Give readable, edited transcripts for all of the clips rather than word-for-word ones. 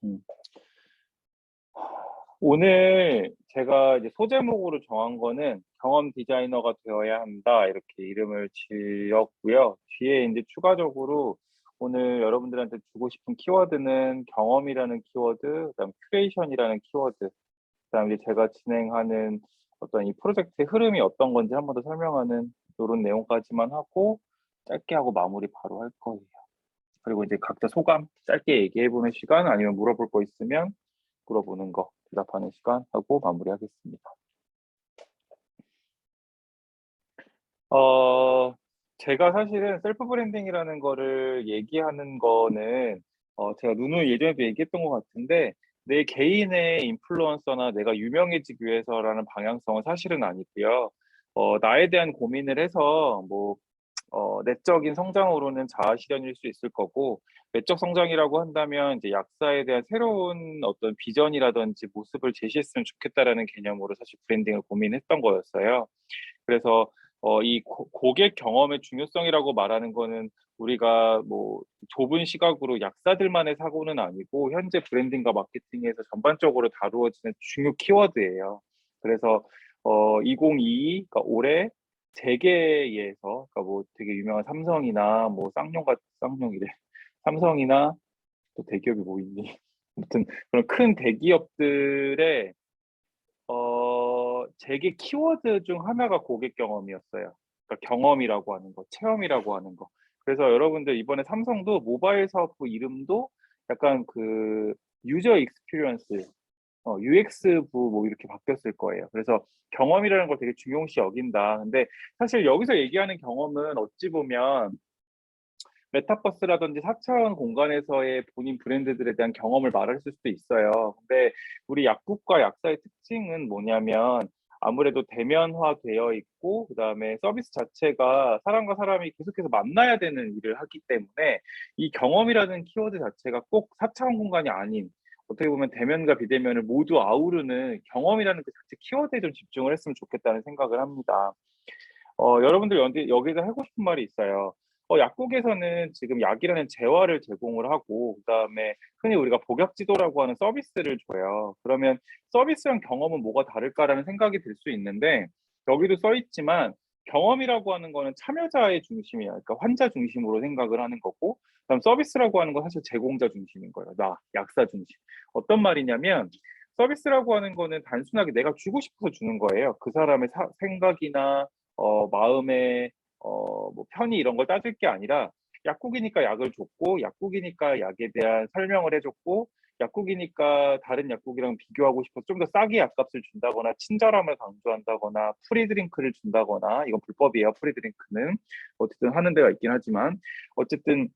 음. 오늘 제가 이제 소제목으로 정한 거는 경험 디자이너가 되어야 한다 이렇게 이름을 지었고요. 뒤에 이제 추가적으로 오늘 여러분들한테 주고 싶은 키워드는 경험이라는 키워드, 그다음 큐레이션이라는 키워드, 그다음 이제 제가 진행하는 어떤 이 프로젝트의 흐름이 어떤 건지 한 번 더 설명하는 요런 내용까지만 하고 짧게 하고 마무리 바로 할 거예요. 그리고 이제 각자 소감 짧게 얘기해 보는 시간 아니면 물어볼 거 있으면 물어보는 거 대답하는 시간 하고 마무리하겠습니다. 어, 제가 사실은 셀프 브랜딩이라는 거를 얘기하는 거는 제가 누누이 예전에도 얘기했던 것 같은데 내 개인의 인플루언서나 내가 유명해지기 위해서라는 방향성은 사실은 아니고요. 나에 대한 고민을 해서 뭐 내적인 성장으로는 자아 실현일 수 있을 거고, 외적 성장이라고 한다면 이제 약사에 대한 새로운 어떤 비전이라든지 모습을 제시했으면 좋겠다라는 개념으로 사실 브랜딩을 고민했던 거였어요. 그래서 이 고객 경험의 중요성이라고 말하는 거는 우리가 뭐 좁은 시각으로 약사들만의 사고는 아니고 현재 브랜딩과 마케팅에서 전반적으로 다루어지는 중요 키워드예요. 그래서 2022, 그러니까 올해 재계에서, 그러니까 뭐 되게 유명한 삼성이나 뭐 쌍용이래. 삼성이나 또 대기업이 뭐 있니? 아무튼 그런 큰 대기업들의 재계 키워드 중 하나가 고객 경험이었어요. 그러니까 경험이라고 하는 거, 체험이라고 하는 거. 그래서 여러분들 이번에 삼성도 모바일 사업부 이름도 약간 그 유저 익스피리언스, UX부 뭐 이렇게 바뀌었을 거예요. 그래서 경험이라는 걸 되게 중요시 여긴다. 근데 사실 여기서 얘기하는 경험은 어찌 보면 메타버스라든지 4차원 공간에서의 본인 브랜드들에 대한 경험을 말할 수도 있어요. 근데 우리 약국과 약사의 특징은 뭐냐면 아무래도 대면화되어 있고 그다음에 서비스 자체가 사람과 사람이 계속해서 만나야 되는 일을 하기 때문에 이 경험이라는 키워드 자체가 꼭 4차원 공간이 아닌, 어떻게 보면 대면과 비대면을 모두 아우르는 경험이라는 그 자체 키워드에 좀 집중을 했으면 좋겠다는 생각을 합니다. 여러분들 여기서 하고 싶은 말이 있어요. 약국에서는 지금 약이라는 재화를 제공을 하고, 그다음에 흔히 우리가 복약지도라고 하는 서비스를 줘요. 그러면 서비스랑 경험은 뭐가 다를까라는 생각이 들 수 있는데, 여기도 써 있지만, 경험이라고 하는 거는 참여자의 중심이야. 그러니까 환자 중심으로 생각을 하는 거고, 그다음 서비스라고 하는 건 사실 제공자 중심인 거예요. 약사 중심. 어떤 말이냐면, 서비스라고 하는 거는 단순하게 내가 주고 싶어서 주는 거예요. 그 사람의 생각이나 마음의 뭐 편의 이런 걸 따질 게 아니라 약국이니까 약을 줬고 약국이니까 약에 대한 설명을 해줬고 약국이니까 다른 약국이랑 비교하고 싶어서 좀 더 싸게 약값을 준다거나 친절함을 강조한다거나 프리드링크를 준다거나, 이건 불법이에요. 프리드링크는 어쨌든 하는 데가 있긴 하지만 어쨌든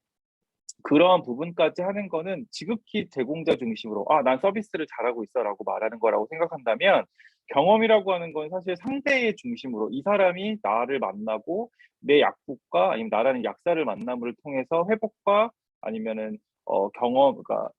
그러한 부분까지 하는 거는 지극히 제공자 중심으로 난 서비스를 잘하고 있어라고 말하는 거라고 생각한다면, 경험이라고 하는 건 사실 상대의 중심으로 이 사람이 나를 만나고 내 약국과 아니면 나라는 약사를 만남을 통해서 회복과 아니면은 그러니까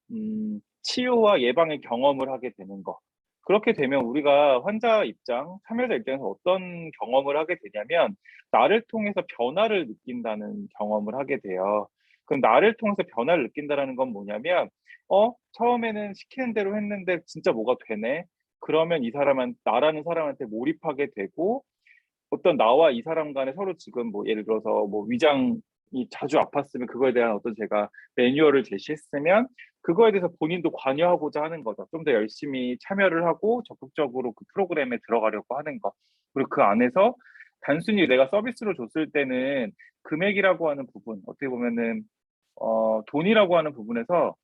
치유와 예방의 경험을 하게 되는 거. 그렇게 되면 우리가 환자 입장, 참여자 입장에서 어떤 경험을 하게 되냐면 나를 통해서 변화를 느낀다는 경험을 하게 돼요. 그럼 나를 통해서 변화를 느낀다라는 건 뭐냐면, 처음에는 시키는 대로 했는데 진짜 뭐가 되네. 그러면 나라는 사람한테 몰입하게 되고, 어떤 나와 이 사람 간에 서로 지금 뭐 예를 들어서 뭐 위장이 자주 아팠으면 그거에 대한 어떤 제가 매뉴얼을 제시했으면 그거에 대해서 본인도 관여하고자 하는 거죠. 좀 더 열심히 참여를 하고 적극적으로 그 프로그램에 들어가려고 하는 거. 그리고 그 안에서 단순히 내가 서비스로 줬을 때는 금액이라고 하는 부분, 어떻게 보면은 돈이라고 하는 부분에서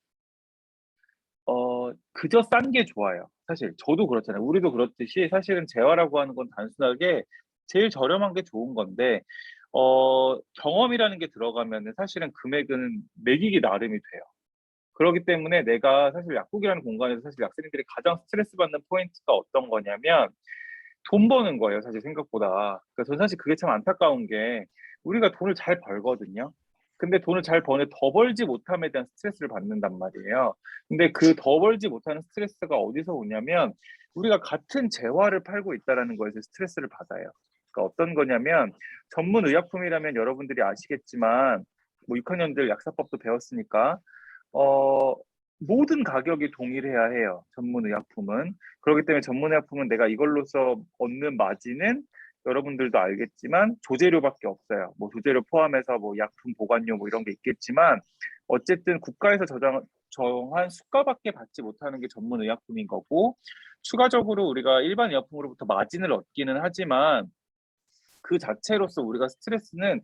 그저 싼 게 좋아요. 사실 저도 그렇잖아요. 우리도 그렇듯이 사실은 재화라고 하는 건 단순하게 제일 저렴한 게 좋은 건데 경험이라는 게 들어가면은 사실은 금액은 매기기 나름이 돼요. 그렇기 때문에 내가 사실 약국이라는 공간에서 사실 약사님들이 가장 스트레스 받는 포인트가 어떤 거냐면 돈 버는 거예요, 사실 생각보다. 그러니까 저는 사실 그게 참 안타까운 게 우리가 돈을 잘 벌거든요. 근데 돈을 잘 버는데 더 벌지 못함에 대한 스트레스를 받는단 말이에요. 근데 그 더 벌지 못하는 스트레스가 어디서 오냐면 우리가 같은 재화를 팔고 있다라는 거에서 스트레스를 받아요. 그러니까 어떤 거냐면 전문 의약품이라면 여러분들이 아시겠지만 뭐 6학년들 약사법도 배웠으니까 어 모든 가격이 동일해야 해요. 전문의약품은. 그렇기 때문에 전문의약품은 내가 이걸로서 얻는 마진은 여러분들도 알겠지만 조제료밖에 없어요. 뭐 조제료 포함해서 뭐 약품 보관료 뭐 이런 게 있겠지만 어쨌든 국가에서 정한 수가밖에 받지 못하는 게 전문의약품인 거고 추가적으로 우리가 일반 의약품으로부터 마진을 얻기는 하지만 그 자체로서 우리가 스트레스는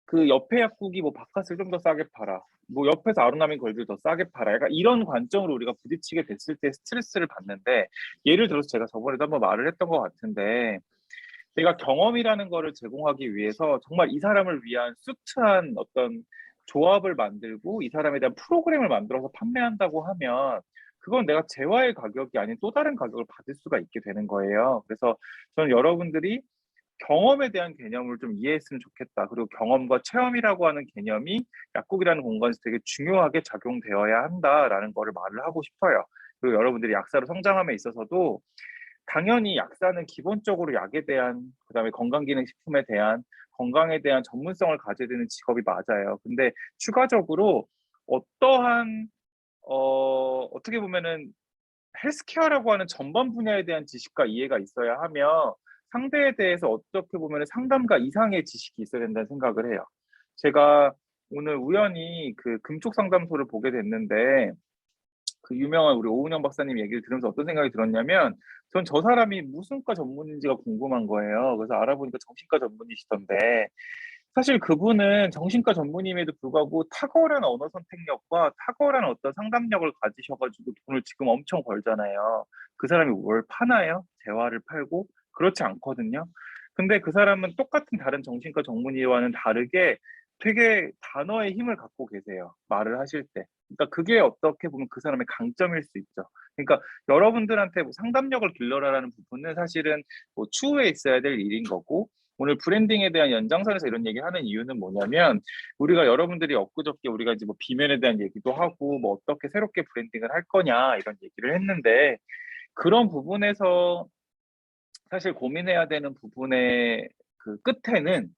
그 옆에 약국이 뭐 바카스를 좀 더 싸게 팔아. 뭐 옆에서 아로나민 걸즈를 더 싸게 팔아. 약간 이런 관점으로 우리가 부딪히게 됐을 때 스트레스를 받는데 예를 들어서 제가 저번에도 한번 말을 했던 것 같은데 내가 경험이라는 거를 제공하기 위해서 정말 이 사람을 위한 수트한 어떤 조합을 만들고 이 사람에 대한 프로그램을 만들어서 판매한다고 하면 그건 내가 재화의 가격이 아닌 또 다른 가격을 받을 수가 있게 되는 거예요. 그래서 저는 여러분들이 경험에 대한 개념을 좀 이해했으면 좋겠다. 그리고 경험과 체험이라고 하는 개념이 약국이라는 공간에서 되게 중요하게 작용되어야 한다라는 거를 말을 하고 싶어요. 그리고 여러분들이 약사로 성장함에 있어서도 당연히 약사는 기본적으로 약에 대한, 그다음에 건강기능식품에 대한, 건강에 대한 전문성을 가져야 되는 직업이 맞아요. 근데 추가적으로 어떠한 어떻게 보면은 헬스케어라고 하는 전반 분야에 대한 지식과 이해가 있어야 하며 상대에 대해서 어떻게 보면 상담가 이상의 지식이 있어야 된다는 생각을 해요. 제가 오늘 우연히 그 금쪽 상담소를 보게 됐는데 그 유명한 우리 오은영 박사님 얘기를 들으면서 어떤 생각이 들었냐면 전 저 사람이 무슨 과 전문인지가 궁금한 거예요. 그래서 알아보니까 정신과 전문이시던데 사실 그분은 정신과 전문임에도 불구하고 탁월한 언어 선택력과 탁월한 어떤 상담력을 가지셔가지고 돈을 지금 엄청 벌잖아요. 그 사람이 뭘 파나요? 재화를 팔고? 그렇지 않거든요. 근데 그 사람은 똑같은 다른 정신과 전문의와는 다르게 되게 단어의 힘을 갖고 계세요. 말을 하실 때. 그러니까 그게 어떻게 보면 그 사람의 강점일 수 있죠. 그러니까 여러분들한테 뭐 상담력을 길러라라는 부분은 사실은 뭐 추후에 있어야 될 일인 거고 오늘 브랜딩에 대한 연장선에서 이런 얘기를 하는 이유는 뭐냐면 우리가 여러분들이 엊그저께 우리가 이제 뭐 비면에 대한 얘기도 하고 뭐 어떻게 새롭게 브랜딩을 할 거냐 이런 얘기를 했는데 그런 부분에서 사실 고민해야 되는 부분의 그 끝에는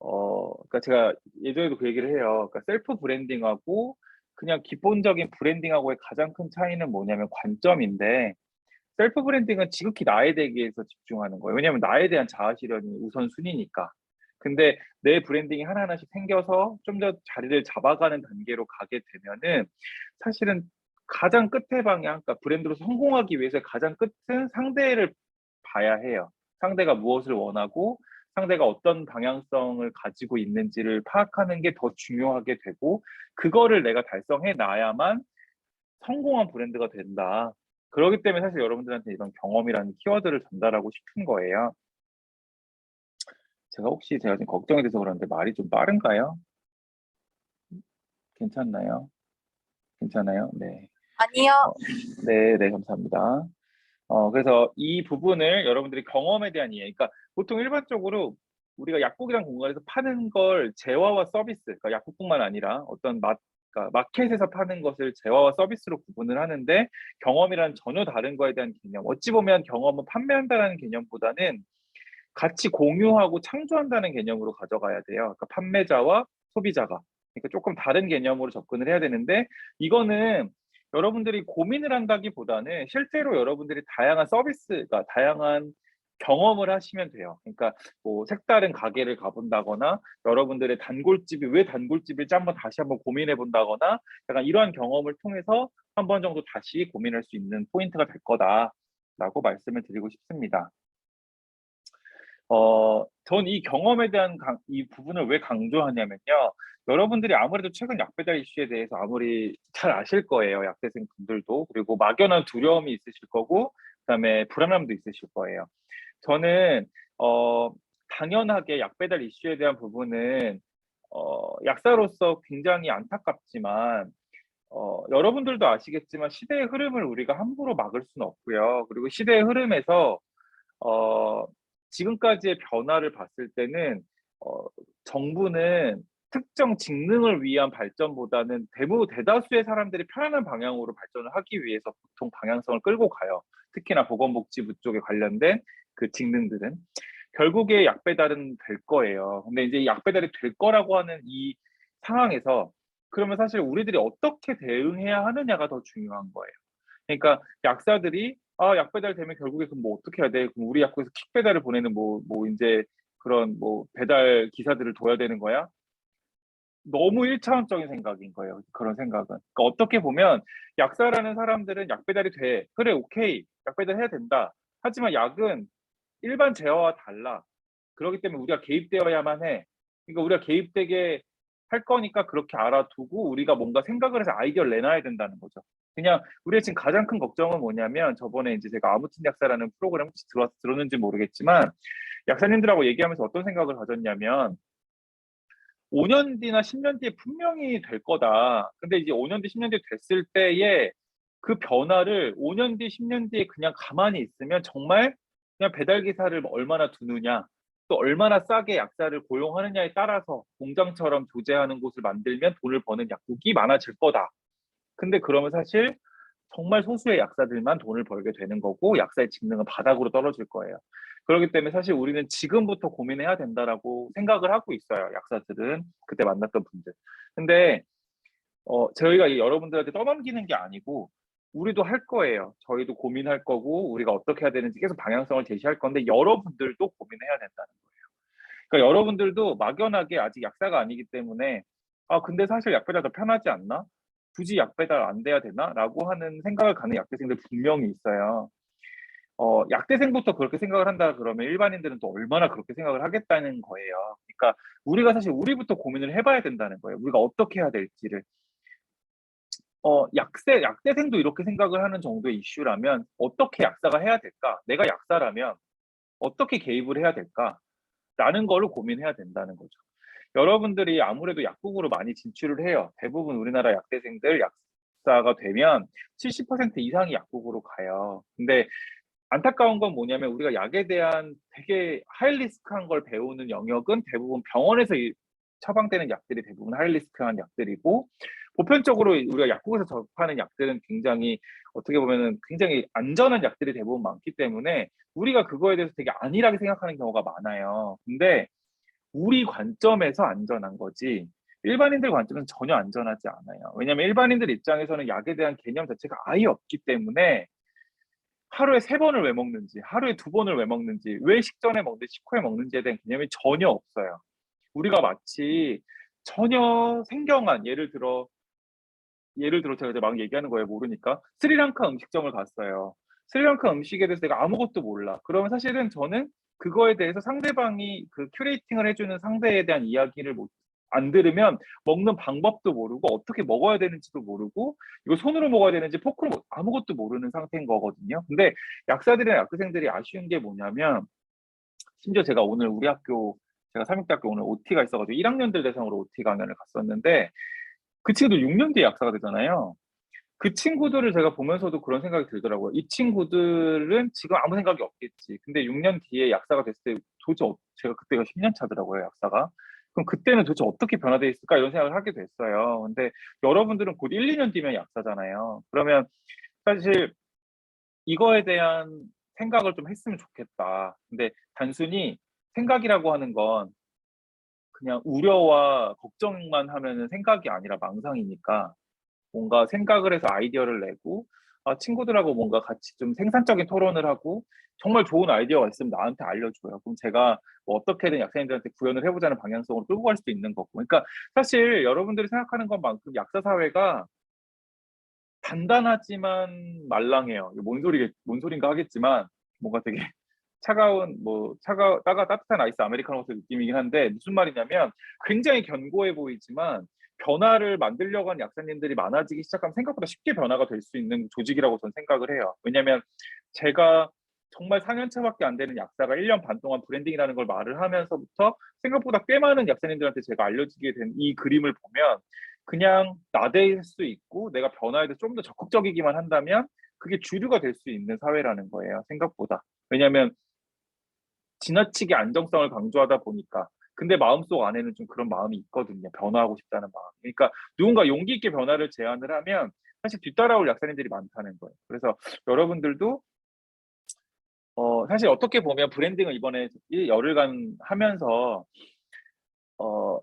그러니까 제가 예전에도 그 얘기를 해요. 그러니까 셀프 브랜딩하고 그냥 기본적인 브랜딩하고의 가장 큰 차이는 뭐냐면 관점인데 셀프 브랜딩은 지극히 나에 대해서 집중하는 거예요. 왜냐하면 나에 대한 자아 실현이 우선순위니까. 근데 내 브랜딩이 하나하나씩 생겨서 좀 더 자리를 잡아가는 단계로 가게 되면은 사실은 가장 끝의 방향, 그러니까 브랜드로 성공하기 위해서 가장 끝은 상대를 봐야 해요. 상대가 무엇을 원하고 상대가 어떤 방향성을 가지고 있는지를 파악하는 게 더 중요하게 되고 그거를 내가 달성해 놔야만 성공한 브랜드가 된다. 그렇기 때문에 사실 여러분들한테 이런 경험이라는 키워드를 전달하고 싶은 거예요. 제가 지금 걱정이 돼서 그러는데 말이 좀 빠른가요? 괜찮나요? 괜찮아요? 네. 아니요. 어, 네, 네, 감사합니다. 그래서 이 부분을 여러분들이 경험에 대한 이해, 그러니까 보통 일반적으로 우리가 약국이란 공간에서 파는 걸 재화와 서비스, 그러니까 약국뿐만 아니라 어떤 그러니까 마켓에서 파는 것을 재화와 서비스로 구분을 하는데 경험이란 전혀 다른 거에 대한 개념. 어찌 보면 경험은 판매한다는 개념보다는 같이 공유하고 창조한다는 개념으로 가져가야 돼요. 그러니까 판매자와 소비자가. 그러니까 조금 다른 개념으로 접근을 해야 되는데 이거는 여러분들이 고민을 한다기보다는 실제로 여러분들이 다양한 서비스가 다양한 경험을 하시면 돼요. 그러니까 뭐 색다른 가게를 가본다거나 여러분들의 단골집이 왜 단골집일지 다시 한번 고민해 본다거나 약간 이러한 경험을 통해서 한 번 정도 다시 고민할 수 있는 포인트가 될 거다라고 말씀을 드리고 싶습니다. 전 이 경험에 대한 이 부분을 왜 강조하냐면요. 여러분들이 아무래도 최근 약 배달 이슈에 대해서 아무리 잘 아실 거예요. 약대생 분들도. 그리고 막연한 두려움이 있으실 거고, 그다음에 불안함도 있으실 거예요. 저는, 어, 당연하게 약 배달 이슈에 대한 부분은, 약사로서 굉장히 안타깝지만, 여러분들도 아시겠지만 시대의 흐름을 우리가 함부로 막을 수는 없고요. 그리고 시대의 흐름에서 어, 지금까지의 변화를 봤을 때는 어, 정부는 특정 직능을 위한 발전보다는 대다수의 사람들이 편안한 방향으로 발전을 하기 위해서 보통 방향성을 끌고 가요. 특히나 보건복지부 쪽에 관련된 그 직능들은 결국에 약 배달은 될 거예요. 근데 이제 약 배달이 될 거라고 하는 이 상황에서 그러면 사실 우리들이 어떻게 대응해야 하느냐가 더 중요한 거예요. 그러니까 약사들이 약 배달되면 결국에 그럼 뭐 어떻게 해야 돼? 그럼 우리 약국에서 킥 배달을 보내는 인제 그런 배달 기사들을 둬야 되는 거야? 너무 일차원적인 생각인 거예요, 그런 생각은. 그러니까 어떻게 보면 약사라는 사람들은 약 배달이 돼. 그래, 오케이. 약 배달해야 된다. 하지만 약은 일반 재화와 달라. 그렇기 때문에 우리가 개입되어야만 해. 그러니까 우리가 개입되게 할 거니까 그렇게 알아두고 우리가 뭔가 생각을 해서 아이디어를 내놔야 된다는 거죠. 그냥 우리의 지금 가장 큰 걱정은 뭐냐면 저번에 이제 제가 아무튼 약사라는 프로그램 혹시 들었는지 모르겠지만 약사님들하고 얘기하면서 어떤 생각을 가졌냐면 5년 뒤나 10년 뒤에 분명히 될 거다. 근데 이제 5년 뒤, 10년 뒤 됐을 때에 그 변화를 5년 뒤, 10년 뒤에 그냥 가만히 있으면 정말 그냥 배달 기사를 얼마나 두느냐, 또 얼마나 싸게 약사를 고용하느냐에 따라서 공장처럼 조제하는 곳을 만들면 돈을 버는 약국이 많아질 거다. 근데 그러면 사실 정말 소수의 약사들만 돈을 벌게 되는 거고 약사의 직능은 바닥으로 떨어질 거예요. 그렇기 때문에 사실 우리는 지금부터 고민해야 된다라고 생각을 하고 있어요. 약사들은 그때 만났던 분들. 근데 저희가 여러분들한테 떠넘기는 게 아니고 우리도 할 거예요. 저희도 고민할 거고 우리가 어떻게 해야 되는지 계속 방향성을 제시할 건데 여러분들도 고민해야 된다는 거예요. 그러니까 여러분들도 막연하게 아직 약사가 아니기 때문에 근데 사실 약 배달 더 편하지 않나? 굳이 약 배달 안 돼야 되나? 라고 하는 생각을 가는 약대생들 분명히 있어요. 약대생부터 그렇게 생각을 한다 그러면 일반인들은 또 얼마나 그렇게 생각을 하겠다는 거예요. 그러니까 우리가 사실 우리부터 고민을 해봐야 된다는 거예요. 우리가 어떻게 해야 될지를. 약대생도 이렇게 생각을 하는 정도의 이슈라면 어떻게 약사가 해야 될까? 내가 약사라면 어떻게 개입을 해야 될까? 라는 거를 고민해야 된다는 거죠. 여러분들이 아무래도 약국으로 많이 진출을 해요. 대부분 우리나라 약대생들 약사가 되면 70% 이상이 약국으로 가요. 근데 안타까운 건 뭐냐면 우리가 약에 대한 되게 하이리스크한 걸 배우는 영역은 대부분 병원에서 처방되는 약들이 대부분 하이리스크한 약들이고 보편적으로 우리가 약국에서 접하는 약들은 굉장히 어떻게 보면은 굉장히 안전한 약들이 대부분 많기 때문에 우리가 그거에 대해서 되게 안일하게 생각하는 경우가 많아요. 근데 우리 관점에서 안전한 거지 일반인들 관점에서는 전혀 안전하지 않아요. 왜냐하면 일반인들 입장에서는 약에 대한 개념 자체가 아예 없기 때문에 하루에 3번을 왜 먹는지, 하루에 2번을 왜 먹는지, 왜 식전에 먹는지, 식후에 먹는지에 대한 개념이 전혀 없어요. 우리가 마치 전혀 생경한 예를 들어 제가 이제 막 얘기하는 거예요. 모르니까. 스리랑카 음식점을 갔어요. 스리랑카 음식에 대해서 내가 아무것도 몰라. 그러면 사실은 저는 그거에 대해서 상대방이 그 큐레이팅을 해주는 상대에 대한 이야기를 안 들으면 먹는 방법도 모르고 어떻게 먹어야 되는지도 모르고 이거 손으로 먹어야 되는지 포크로 아무것도 모르는 상태인 거거든요. 근데 약사들이나 약대생들이 아쉬운 게 뭐냐면 심지어 제가 오늘 우리 학교 제가 삼육대학교 오늘 OT가 있어가지고 1학년들 대상으로 OT 강연을 갔었는데 그 친구들 6년 뒤에 약사가 되잖아요. 그 친구들을 제가 보면서도 그런 생각이 들더라고요. 이 친구들은 지금 아무 생각이 없겠지. 근데 6년 뒤에 약사가 됐을 때 도대체 제가 그때가 10년 차더라고요, 약사가. 그럼 그때는 도대체 어떻게 변화되어 있을까 이런 생각을 하게 됐어요. 근데 여러분들은 곧 1, 2년 뒤면 약사잖아요. 그러면 사실 이거에 대한 생각을 좀 했으면 좋겠다. 근데 단순히 생각이라고 하는 건 그냥 우려와 걱정만 하면은 생각이 아니라 망상이니까 뭔가 생각을 해서 아이디어를 내고 친구들하고 뭔가 같이 좀 생산적인 토론을 하고 정말 좋은 아이디어가 있으면 나한테 알려줘요. 그럼 제가 뭐 어떻게든 약사님들한테 구현을 해보자는 방향성으로 끌고 갈 수도 있는 거고. 그러니까 사실 여러분들이 생각하는 것만큼 약사 사회가 단단하지만 말랑해요. 이게 뭔 소린가 하겠지만 뭔가 되게 차가운 따뜻한 아이스 아메리카노 같은 느낌이긴 한데 무슨 말이냐면 굉장히 견고해 보이지만 변화를 만들려고 하는 약사님들이 많아지기 시작하면 생각보다 쉽게 변화가 될 수 있는 조직이라고 저는 생각을 해요. 왜냐하면 제가 정말 4년 차밖에 안 되는 약사가 1년 반 동안 브랜딩이라는 걸 말을 하면서부터 생각보다 꽤 많은 약사님들한테 제가 알려지게 된 이 그림을 보면 그냥 나대일 수 있고 내가 변화에 대해서 좀 더 적극적이기만 한다면 그게 주류가 될 수 있는 사회라는 거예요. 생각보다. 왜냐하면 지나치게 안정성을 강조하다 보니까 근데 마음속 안에는 좀 그런 마음이 있거든요. 변화하고 싶다는 마음. 그러니까 누군가 용기 있게 변화를 제안을 하면 사실 뒤따라올 약사님들이 많다는 거예요. 그래서 여러분들도 사실 어떻게 보면 브랜딩을 이번에 열흘간 하면서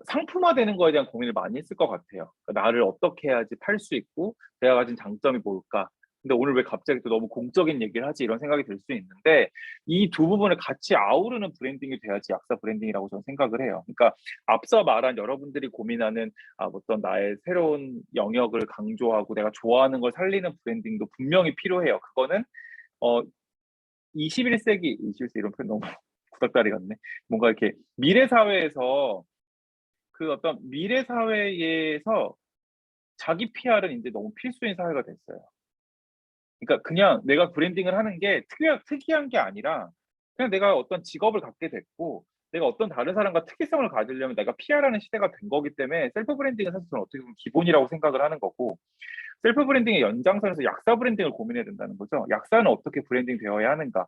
상품화되는 거에 대한 고민을 많이 했을 것 같아요. 그러니까 나를 어떻게 해야지 팔 수 있고 내가 가진 장점이 뭘까? 근데 오늘 왜 갑자기 또 너무 공적인 얘기를 하지? 이런 생각이 들 수 있는데 이 두 부분을 같이 아우르는 브랜딩이 돼야지 약사 브랜딩이라고 저는 생각을 해요. 그러니까 앞서 말한 여러분들이 고민하는 어떤 나의 새로운 영역을 강조하고 내가 좋아하는 걸 살리는 브랜딩도 분명히 필요해요. 그거는 어 21세기, 21세기 이런 표현 너무 구닥다리 같네. 뭔가 이렇게 미래 사회에서 그 어떤 미래 사회에서 자기 PR은 이제 너무 필수인 사회가 됐어요. 그러니까 그냥 내가 브랜딩을 하는 게 특이한 게 아니라 그냥 내가 어떤 직업을 갖게 됐고 내가 어떤 다른 사람과 특이성을 가지려면 내가 PR하는 시대가 된 거기 때문에 셀프 브랜딩은 사실 저는 어떻게 보면 기본이라고 생각을 하는 거고 셀프 브랜딩의 연장선에서 약사 브랜딩을 고민해야 된다는 거죠. 약사는 어떻게 브랜딩 되어야 하는가?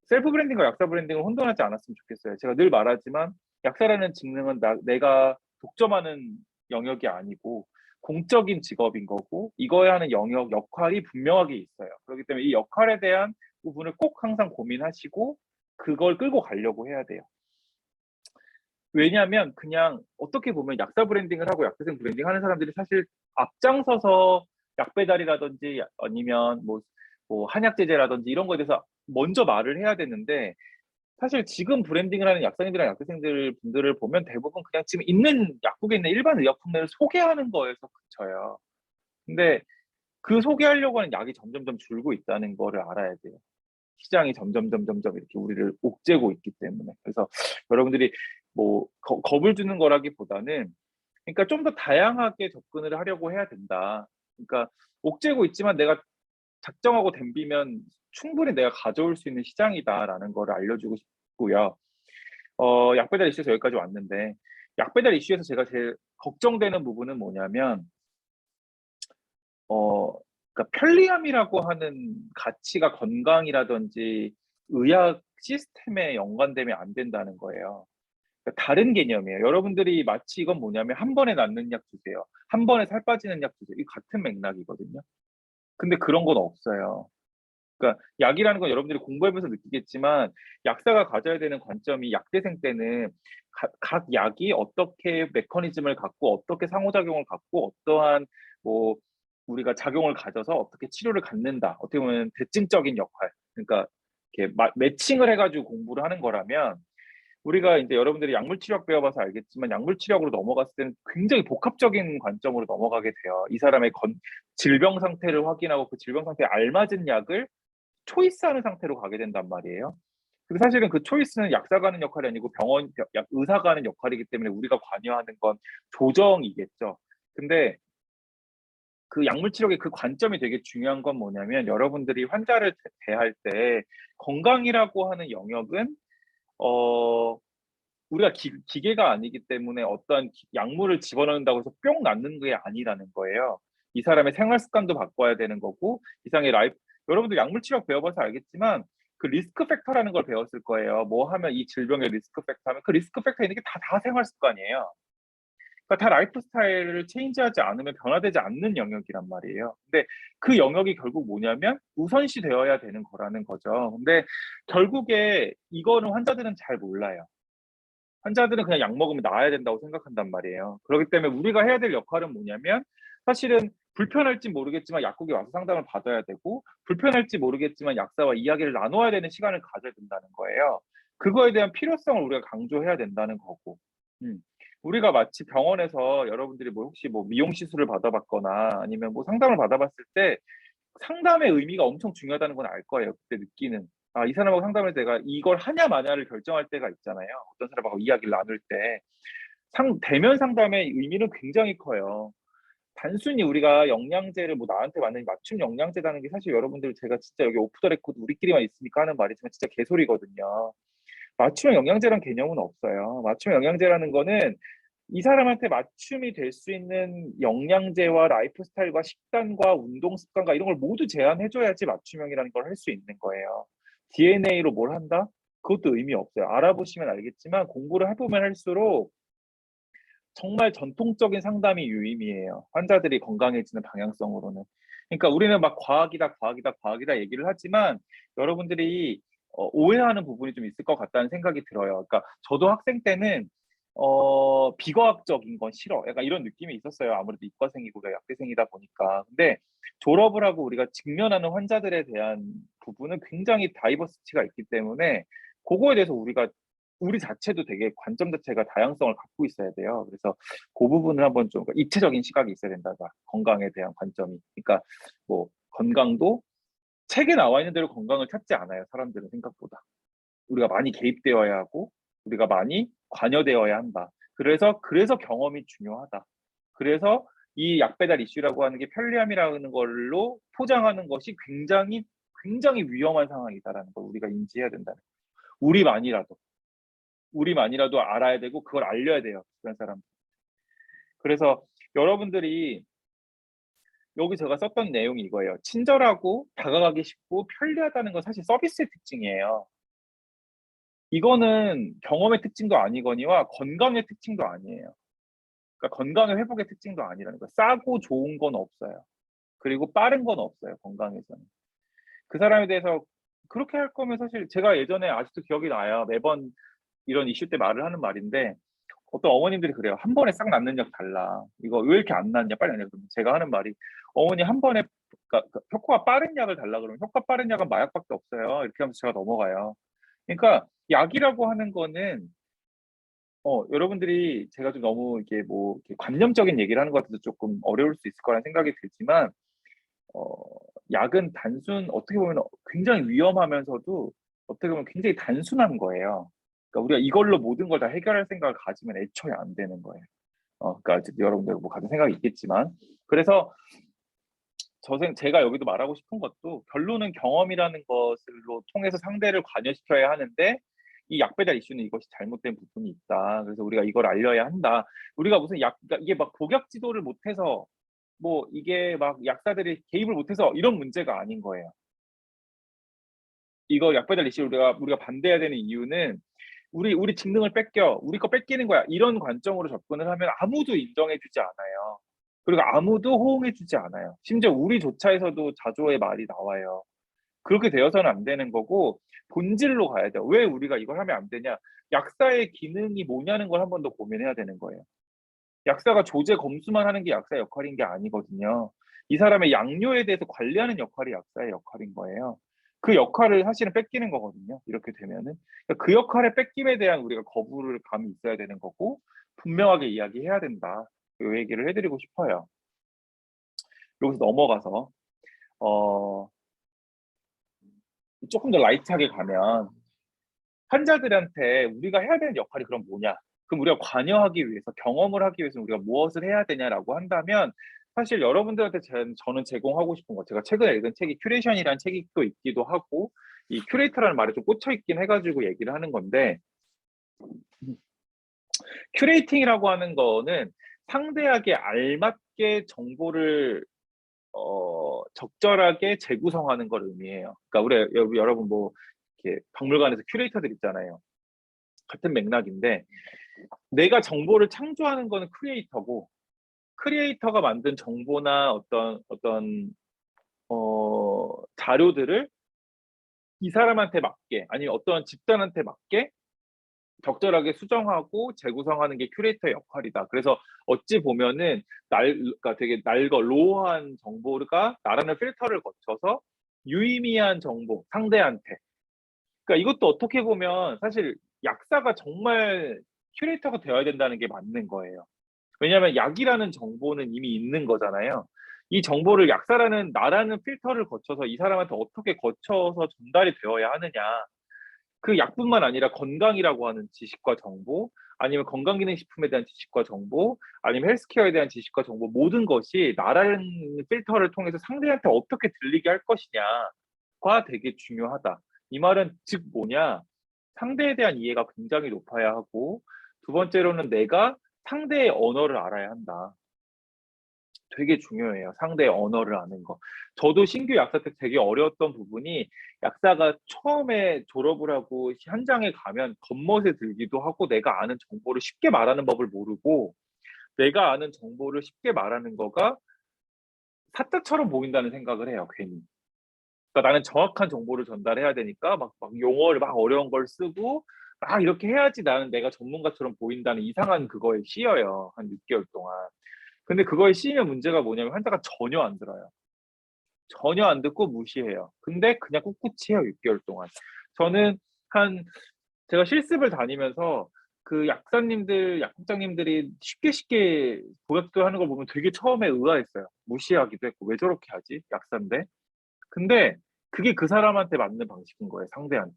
셀프 브랜딩과 약사 브랜딩을 혼돈하지 않았으면 좋겠어요. 제가 늘 말하지만 약사라는 직능은 내가 독점하는 영역이 아니고 공적인 직업인 거고 이거에 하는 영역 역할이 분명하게 있어요. 그렇기 때문에 이 역할에 대한 부분을 꼭 항상 고민하시고 그걸 끌고 가려고 해야 돼요. 왜냐하면 그냥 어떻게 보면 약사 브랜딩을 하고 약사생 브랜딩 하는 사람들이 사실 앞장서서 약 배달이라든지 아니면 뭐 한약 제제라든지 이런 거에 대해서 먼저 말을 해야 되는데 사실 지금 브랜딩을 하는 약사님들이나 약대생들 분들을 보면 대부분 그냥 지금 있는 약국에 있는 일반 의약품을 소개하는 거에서 그쳐요. 근데 그 소개하려고 하는 약이 점점점 줄고 있다는 거를 알아야 돼요. 시장이 점점점점점 이렇게 우리를 옥죄고 있기 때문에. 그래서 여러분들이 뭐 겁을 주는 거라기보다는 그러니까 좀 더 다양하게 접근을 하려고 해야 된다. 그러니까 옥죄고 있지만 내가 작정하고 덤비면 충분히 내가 가져올 수 있는 시장이다라는 거를 알려주고 싶고요. 약 배달 이슈에서 여기까지 왔는데 약 배달 이슈에서 제가 제일 걱정되는 부분은 뭐냐면 그러니까 편리함이라고 하는 가치가 건강이라든지 의학 시스템에 연관되면 안 된다는 거예요. 그러니까 다른 개념이에요. 여러분들이 마치 이건 뭐냐면 한 번에 낫는 약 주세요. 한 번에 살 빠지는 약 주세요. 이 같은 맥락이거든요. 근데 그런 건 없어요. 그러니까 약이라는 건 여러분들이 공부해보면서 느끼겠지만 약사가 가져야 되는 관점이 약대생 때는 각 약이 어떻게 메커니즘을 갖고 어떻게 상호작용을 갖고 어떠한 뭐 우리가 작용을 가져서 어떻게 치료를 갖는다. 어떻게 보면 대칭적인 역할. 그러니까 이렇게 매칭을 해가지고 공부를 하는 거라면 우리가 이제 여러분들이 약물 치료학 배워봐서 알겠지만 약물 치료학으로 넘어갔을 때는 굉장히 복합적인 관점으로 넘어가게 돼요. 이 사람의 질병 상태를 확인하고 그 질병 상태에 알맞은 약을 초이스하는 상태로 가게 된단 말이에요. 근데 사실은 그 초이스는 약사가 하는 역할이 아니고 의사가 하는 역할이기 때문에 우리가 관여하는 건 조정이겠죠. 근데 그 약물 치료의 그 관점이 되게 중요한 건 뭐냐면 여러분들이 환자를 대할 때 건강이라고 하는 영역은 어 우리가 기계가 아니기 때문에 어떠한 약물을 집어넣는다고 해서 뿅 낫는 게 아니라는 거예요. 이 사람의 생활 습관도 바꿔야 되는 거고 이상의 라이프 여러분들 약물 치료 배워봐서 알겠지만 그 리스크 팩터라는 걸 배웠을 거예요. 뭐 하면 이 질병의 리스크 팩터 하면 그 리스크 팩터 있는 게 다 생활 습관이에요. 그러니까 다 라이프 스타일을 체인지하지 않으면 변화되지 않는 영역이란 말이에요. 근데 그 영역이 결국 뭐냐면 우선시 되어야 되는 거라는 거죠. 근데 결국에 이거는 환자들은 잘 몰라요. 환자들은 그냥 약 먹으면 나아야 된다고 생각한단 말이에요. 그렇기 때문에 우리가 해야 될 역할은 뭐냐면 사실은 불편할지 모르겠지만 약국에 와서 상담을 받아야 되고 불편할지 모르겠지만 약사와 이야기를 나눠야 되는 시간을 가져야 된다는 거예요. 그거에 대한 필요성을 우리가 강조해야 된다는 거고. 음. 우리가 마치 병원에서 여러분들이 뭐 혹시 뭐 미용 시술을 받아봤거나 아니면 뭐 상담을 받아봤을 때 상담의 의미가 엄청 중요하다는 건 알 거예요. 그때 느끼는. 아, 이 사람하고 상담을 내가 이걸 하냐 마냐를 결정할 때가 있잖아요. 어떤 사람하고 이야기를 나눌 때. 대면 상담의 의미는 굉장히 커요. 단순히 우리가 영양제를 뭐 나한테 맞는 맞춤 영양제라는 게 사실 여러분들 제가 진짜 여기 오프 더 레코드 우리끼리만 있으니까 하는 말이지만 진짜 개소리거든요. 맞춤형 영양제란 개념은 없어요. 맞춤 영양제라는 거는 이 사람한테 맞춤이 될 수 있는 영양제와 라이프 스타일과 식단과 운동 습관과 이런 걸 모두 제한해줘야지 맞춤형이라는 걸 할 수 있는 거예요. DNA로 뭘 한다? 그것도 의미 없어요. 알아보시면 알겠지만 공부를 해보면 할수록 정말 전통적인 상담이 유의미해요. 환자들이 건강해지는 방향성으로는. 그러니까 우리는 막 과학이다, 과학이다, 과학이다 얘기를 하지만 여러분들이 오해하는 부분이 좀 있을 것 같다는 생각이 들어요. 그러니까 저도 학생 때는 비과학적인 건 싫어. 약간 이런 느낌이 있었어요. 아무래도 이과생이고 내가 약대생이다 보니까. 근데 졸업을 하고 우리가 직면하는 환자들에 대한 부분은 굉장히 다이버시티가 있기 때문에 그거에 대해서 우리 자체도 되게 관점 자체가 다양성을 갖고 있어야 돼요. 그래서 그 부분을 한번 좀 입체적인 시각이 있어야 된다. 건강에 대한 관점이. 그러니까 뭐 건강도 책에 나와 있는 대로 건강을 찾지 않아요. 사람들은 생각보다. 우리가 많이 개입되어야 하고 우리가 많이 관여되어야 한다. 그래서 경험이 중요하다. 그래서 이 약배달 이슈라고 하는 게 편리함이라는 걸로 포장하는 것이 굉장히 위험한 상황이다라는 걸 우리가 인지해야 된다는 거예요. 우리만이라도 우리만이라도 알아야 되고 그걸 알려야 돼요. 주변 사람. 그래서 여러분들이 여기 제가 썼던 내용이 이거예요. 친절하고 다가가기 쉽고 편리하다는 건 사실 서비스의 특징이에요. 이거는 경험의 특징도 아니거니와 건강의 특징도 아니에요. 그러니까 건강의 회복의 특징도 아니라는 거예요. 싸고 좋은 건 없어요. 그리고 빠른 건 없어요. 건강에서는. 그 사람에 대해서 그렇게 할 거면 사실 제가 예전에 아직도 기억이 나요. 매번 이런 이슈 때 말을 하는 말인데 어떤 어머님들이 그래요. 한 번에 싹 낫는 약 달라. 이거 왜 이렇게 안 낫냐? 빨리 안 해. 그러면 제가 하는 말이 어머니 한 번에 그러니까 효과가 빠른 약을 달라 그러면 효과 빠른 약은 마약밖에 없어요. 이렇게 하면서 제가 넘어가요. 그러니까 약이라고 하는 거는 여러분들이 제가 좀 너무 이게 뭐 이렇게 관념적인 얘기를 하는 것 같아서 조금 어려울 수 있을 거라는 생각이 들지만 어, 약은 어떻게 보면 굉장히 위험하면서도 어떻게 보면 굉장히 단순한 거예요. 그러니까 우리가 이걸로 모든 걸 다 해결할 생각을 가지면 애초에 안 되는 거예요. 그러니까 여러분들 뭐 같은 생각이 있겠지만 그래서 제가 여기도 말하고 싶은 것도 결론은 경험이라는 것으로 통해서 상대를 관여시켜야 하는데 이 약배달 이슈는 이것이 잘못된 부분이 있다. 그래서 우리가 이걸 알려야 한다. 우리가 무슨 그러니까 이게 막 복약 지도를 못해서 뭐 이게 막 약사들이 개입을 못해서 이런 문제가 아닌 거예요. 이거 약배달 이슈 우리가 반대해야 되는 이유는 우리 직능을 뺏겨 우리 거 뺏기는 거야 이런 관점으로 접근을 하면 아무도 인정해주지 않아요. 그리고 아무도 호응해주지 않아요. 심지어 우리조차에서도 자조의 말이 나와요. 그렇게 되어서는 안 되는 거고 본질로 가야 돼요. 왜 우리가 이걸 하면 안 되냐? 약사의 기능이 뭐냐는 걸 한 번 더 고민해야 되는 거예요. 약사가 조제 검수만 하는 게 약사의 역할인 게 아니거든요. 이 사람의 양료에 대해서 관리하는 역할이 약사의 역할인 거예요. 그 역할을 사실은 뺏기는 거거든요. 이렇게 되면은 그러니까 그 역할의 뺏김에 대한 우리가 거부를 감이 있어야 되는 거고 분명하게 이야기해야 된다. 그 얘기를 해드리고 싶어요. 여기서 넘어가서 어, 조금 더 라이트하게 가면 환자들한테 우리가 해야 되는 역할이 그럼 뭐냐? 그럼 우리가 관여하기 위해서 경험을 하기 위해서 우리가 무엇을 해야 되냐라고 한다면 사실 여러분들한테 저는 제공하고 싶은 거 제가 최근에 읽은 책이 큐레이션이라는 책이 또 있기도 하고 이 큐레이터라는 말에 좀 꽂혀 있긴 해가지고 얘기를 하는 건데 큐레이팅이라고 하는 거는 상대에게 알맞게 정보를 적절하게 재구성하는 걸 의미해요. 그러니까 우리 여러분 뭐 이렇게 박물관에서 큐레이터들 있잖아요. 같은 맥락인데 내가 정보를 창조하는 거는 크리에이터고 크리에이터가 만든 정보나 어떤 자료들을 이 사람한테 맞게 아니면 어떤 집단한테 맞게 적절하게 수정하고 재구성하는 게 큐레이터의 역할이다. 그래서 어찌 보면은 그러니까 되게 로우한 정보가 나라는 필터를 거쳐서 유의미한 정보 상대한테. 그러니까 이것도 어떻게 보면 사실 약사가 정말 큐레이터가 되어야 된다는 게 맞는 거예요. 왜냐하면 약이라는 정보는 이미 있는 거잖아요. 이 정보를 약사라는 나라는 필터를 거쳐서 이 사람한테 어떻게 거쳐서 전달이 되어야 하느냐. 그 약뿐만 아니라 건강이라고 하는 지식과 정보, 아니면 건강기능식품에 대한 지식과 정보, 아니면 헬스케어에 대한 지식과 정보, 모든 것이 나라는 필터를 통해서 상대한테 어떻게 들리게 할 것이냐가 되게 중요하다. 이 말은 즉 뭐냐? 상대에 대한 이해가 굉장히 높아야 하고, 두 번째로는 내가 상대의 언어를 알아야 한다. 되게 중요해요. 상대의 언어를 아는 거. 저도 신규 약사 때 되게 어려웠던 부분이 약사가 처음에 졸업을 하고 현장에 가면 겉멋에 들기도 하고 내가 아는 정보를 쉽게 말하는 법을 모르고 내가 아는 정보를 쉽게 말하는 거가 사자처럼 보인다는 생각을 해요. 괜히. 그러니까 나는 정확한 정보를 전달해야 되니까 막 용어를 막 어려운 걸 쓰고 막 이렇게 해야지 나는 내가 전문가처럼 보인다는 이상한 그거에 씌여요. 한 6개월 동안. 근데 그거에 씌이면 문제가 뭐냐면 환자가 전혀 안 들어요. 전혀 안 듣고 무시해요. 근데 그냥 꿋꿋이 해요, 6개월 동안. 저는 한 제가 실습을 다니면서 그 약사님들, 약국장님들이 쉽게 쉽게 고역도 하는 걸 보면 되게 처음에 의아했어요. 무시하기도 했고 '왜 저렇게 하지? 약사인데?' 근데 그게 그 사람한테 맞는 방식인 거예요, 상대한테.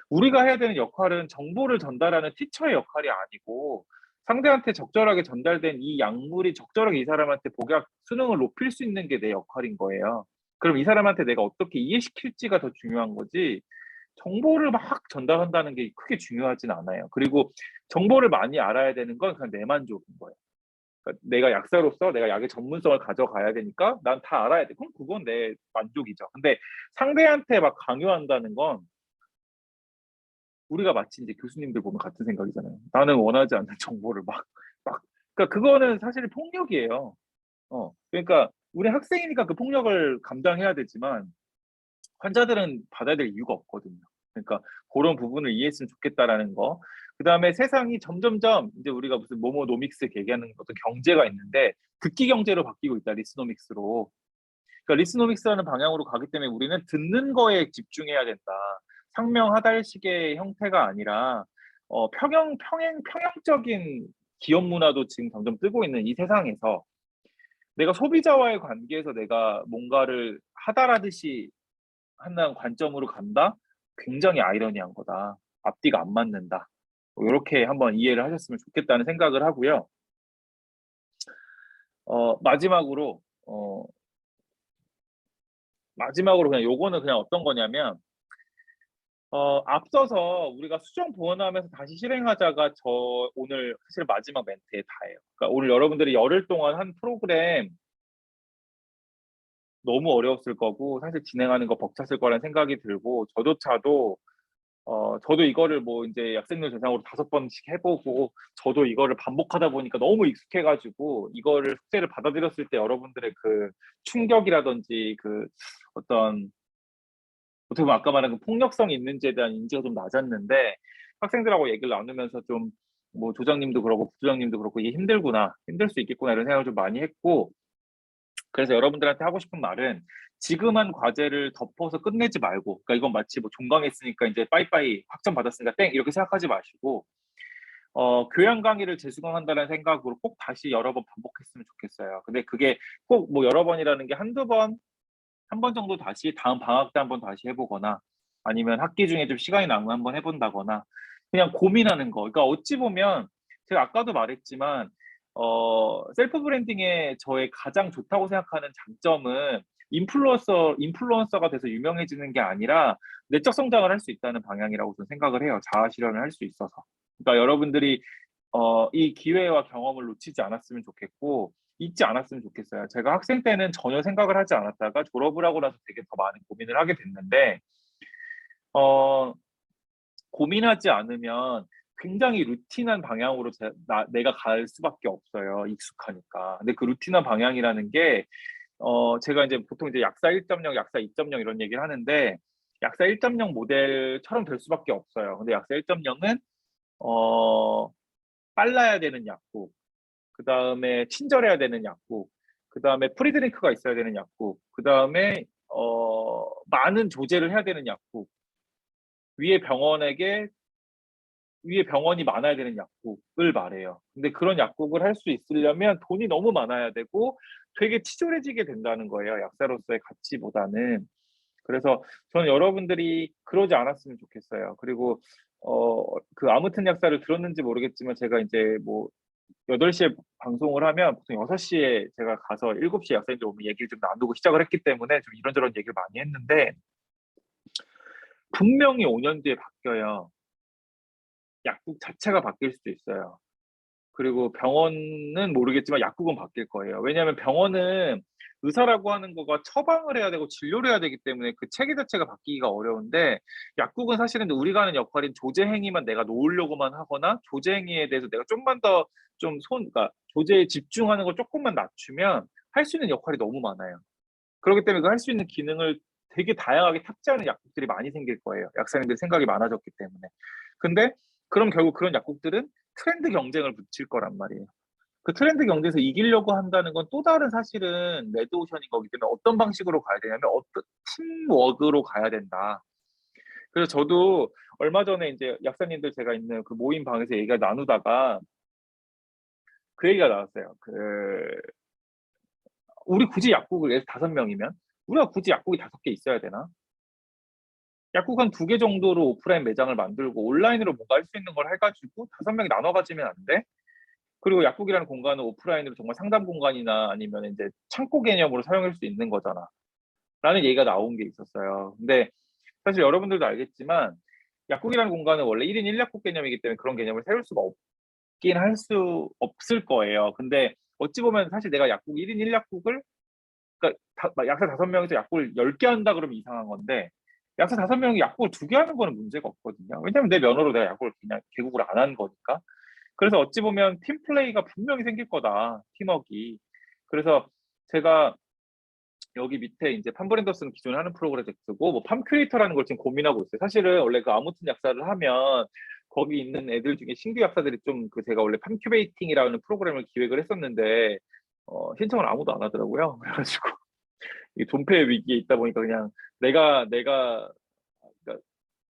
우리가 해야 되는 역할은 정보를 전달하는 티처의 역할이 아니고 상대한테 적절하게 전달된 이 약물이 적절하게 이 사람한테 복약 수능을 높일 수 있는 게 내 역할인 거예요. 그럼 이 사람한테 내가 어떻게 이해시킬지가 더 중요한 거지 정보를 막 전달한다는 게 크게 중요하진 않아요. 그리고 정보를 많이 알아야 되는 건 그냥 내 만족인 거예요. 그러니까 내가 약사로서 내가 약의 전문성을 가져가야 되니까 난 다 알아야 돼. 그럼 그건 내 만족이죠. 근데 상대한테 막 강요한다는 건 우리가 마치 이제 교수님들 보면 같은 생각이잖아요. 나는 원하지 않는 정보를 막 그러니까 그거는 사실 폭력이에요. 그러니까 우리 학생이니까 그 폭력을 감당해야 되지만 환자들은 받아야 될 이유가 없거든요. 그러니까 고런 부분을 이해했으면 좋겠다라는 거. 그다음에 세상이 점점점 이제 우리가 무슨 모모노믹스 얘기하는 어떤 경제가 있는데 듣기 경제로 바뀌고 있다, 리스노믹스로. 그러니까 리스노믹스라는 방향으로 가기 때문에 우리는 듣는 거에 집중해야 된다. 상명하달식의 형태가 아니라 평형적인 기업 문화도 지금 점점 뜨고 있는 이 세상에서 내가 소비자와의 관계에서 내가 뭔가를 하다라듯이 한다는 관점으로 간다? 굉장히 아이러니한 거다. 앞뒤가 안 맞는다. 요렇게 한번 이해를 하셨으면 좋겠다는 생각을 하고요. 마지막으로 그냥 요거는 그냥 어떤 거냐면 앞서서 우리가 수정 보완하면서 다시 실행하자가 오늘 사실 마지막 멘트의 다예요. 그러니까 오늘 여러분들이 열흘 동안 한 프로그램 너무 어려웠을 거고 사실 진행하는 거 벅찼을 거라는 생각이 들고 저도 이거를 뭐 인제 약생들 대상으로 5번씩 해 보고 저도 이거를 반복하다 보니까 너무 익숙해 가지고 이거를 숙제를 받아들였을 때 여러분들의 그 충격이라든지 그 어떤 어떻게 보면 아까 말한 그 폭력성이 있는지에 대한 인지가 좀 낮았는데 학생들하고 얘기를 나누면서 좀 뭐 조장님도 그러고 부조장님도 그렇고 '이게 힘들구나. 힘들 수 있겠구나.' 이런 생각을 좀 많이 했고 그래서 여러분들한테 하고 싶은 말은 지금 한 과제를 덮어서 끝내지 말고 그러니까 이건 마치 뭐 종강했으니까 인제 빠이빠이 학점 받았으니까 땡 이렇게 생각하지 마시고 교양 강의를 재수강한다는 생각으로 꼭 다시 여러 번 반복했으면 좋겠어요. 근데 그게 꼭 뭐 여러 번이라는 게 한두 번, 한 번 정도 다시 다음 방학 때 한번 다시 해 보거나 아니면 학기 중에 좀 시간이 남으면 한번 해 본다거나 그냥 고민하는 거. 그러니까 어찌 보면 제가 아까도 말했지만 셀프 브랜딩의 저의 가장 좋다고 생각하는 장점은 인플루언서가 돼서 유명해지는 게 아니라 내적 성장을 할 수 있다는 방향이라고 저는 생각을 해요, 자아 실현을 할 수 있어서. 그러니까 여러분들이 이 기회와 경험을 놓치지 않았으면 좋겠고 잊지 않았으면 좋겠어요. 제가 학생 때는 전혀 생각을 하지 않았다가 졸업을 하고 나서 되게 더 많은 고민을 하게 됐는데 어 고민하지 않으면 굉장히 루틴한 방향으로 내가 갈 수밖에 없어요, 익숙하니까. 근데 그 루틴한 방향이라는 게 제가 인제 보통 이제 약사 1.0 약사 2.0 이런 얘기를 하는데 약사 1.0 모델처럼 될 수밖에 없어요. 근데 약사 1.0은 어 빨라야 되는 약국, 그다음에 친절해야 되는 약국, 그다음에 프리드링크가 있어야 되는 약국, 그다음에 많은 조제를 해야 되는 약국, 위에 병원에게 위에 병원이 많아야 되는 약국을 말해요. 근데 그런 약국을 할 수 있으려면 돈이 너무 많아야 되고 되게 치졸해지게 된다는 거예요, 약사로서의 가치보다는. 그래서 저는 여러분들이 그러지 않았으면 좋겠어요. 그리고 그 아무튼 약사를 들었는지 모르겠지만 제가 인제 뭐 8시에 방송을 하면 보통 6시에 제가 가서 7시에 약사님들 오면 얘기를 좀 나누고 시작을 했기 때문에 좀 이런저런 얘기를 많이 했는데 분명히 5년 뒤에 바뀌어요. 약국 자체가 바뀔 수도 있어요. 그리고 병원은 모르겠지만 약국은 바뀔 거예요. 왜냐하면 병원은 의사라고 하는 거가 처방을 해야 되고 진료를 해야 되기 때문에 그 체계 자체가 바뀌기가 어려운데 약국은 사실은 우리가 하는 역할인 조제 행위만 내가 놓으려고만 하거나 조제 행위에 대해서 내가 좀만 더 그러니까 조제에 집중하는 걸 쪼끔만 낮추면 할 수 있는 역할이 너무 많아요. 그러기 때문에 그 할 수 있는 기능을 되게 다양하게 탑재하는 약국들이 많이 생길 거예요, 약사님들이 생각이 많아졌기 때문에. 근데 그럼 결국 그런 약국들은 트렌드 경쟁을 붙일 거란 말이에요. 그 트렌드 경쟁에서 이기려고 한다는 건 또 다른 사실은 레드오션인 거기 때문에 어떤 방식으로 가야 되냐면 어떤 팀워크로 가야 된다. 그래서 저도 얼마 전에 이제 약사님들 제가 있는 그 모임 방에서 얘기가 나누다가 그 얘기가 나왔어요. 우리 굳이 약국을 예를 5명이면 우리가 굳이 약국이 5개 있어야 되나? 약국 한 2개 정도로 오프라인 매장을 만들고 온라인으로 뭔가 할 수 있는 걸 해가지고 5명이 나눠 가지면 안 돼? 그리고 약국이라는 공간은 오프라인으로 정말 상담 공간이나 아니면 이제 창고 개념으로 사용할 수 있는 거잖아. 라는 얘기가 나온 게 있었어요. 근데 사실 여러분들도 알겠지만 약국이라는 공간은 원래 1인 1약국 개념이기 때문에 그런 개념을 세울 수가 없긴 할 수 없을 거예요. 근데 어찌 보면 사실 내가 약국 1인 1약국을 그러니까 약사 5명에서 약국을 10개 한다 그러면 이상한 건데 약사 5명이 약국을 2개 하는 거는 문제가 없거든요. 왜냐면 내 면허로 내가 약국을 그냥 개국을 안 한 거니까. 그래서 어찌 보면 팀 플레이가 분명히 생길 거다. 팀워크가. 그래서 제가 여기 밑에 이제 팜브렌더스는 기존에 하는 프로그램 쓰고 뭐 팜큐레이터라는 걸 지금 고민하고 있어요. 사실은 원래 그 아무튼 약사를 하면 거기 있는 애들 중에 신규 약사들이 좀 그 제가 원래 팜큐베이팅이라는 프로그램을 기획을 했었는데 신청을 아무도 안 하더라고요. 그래가지고 이 존폐 위기에 있다 보니까 그냥 내가 그러니까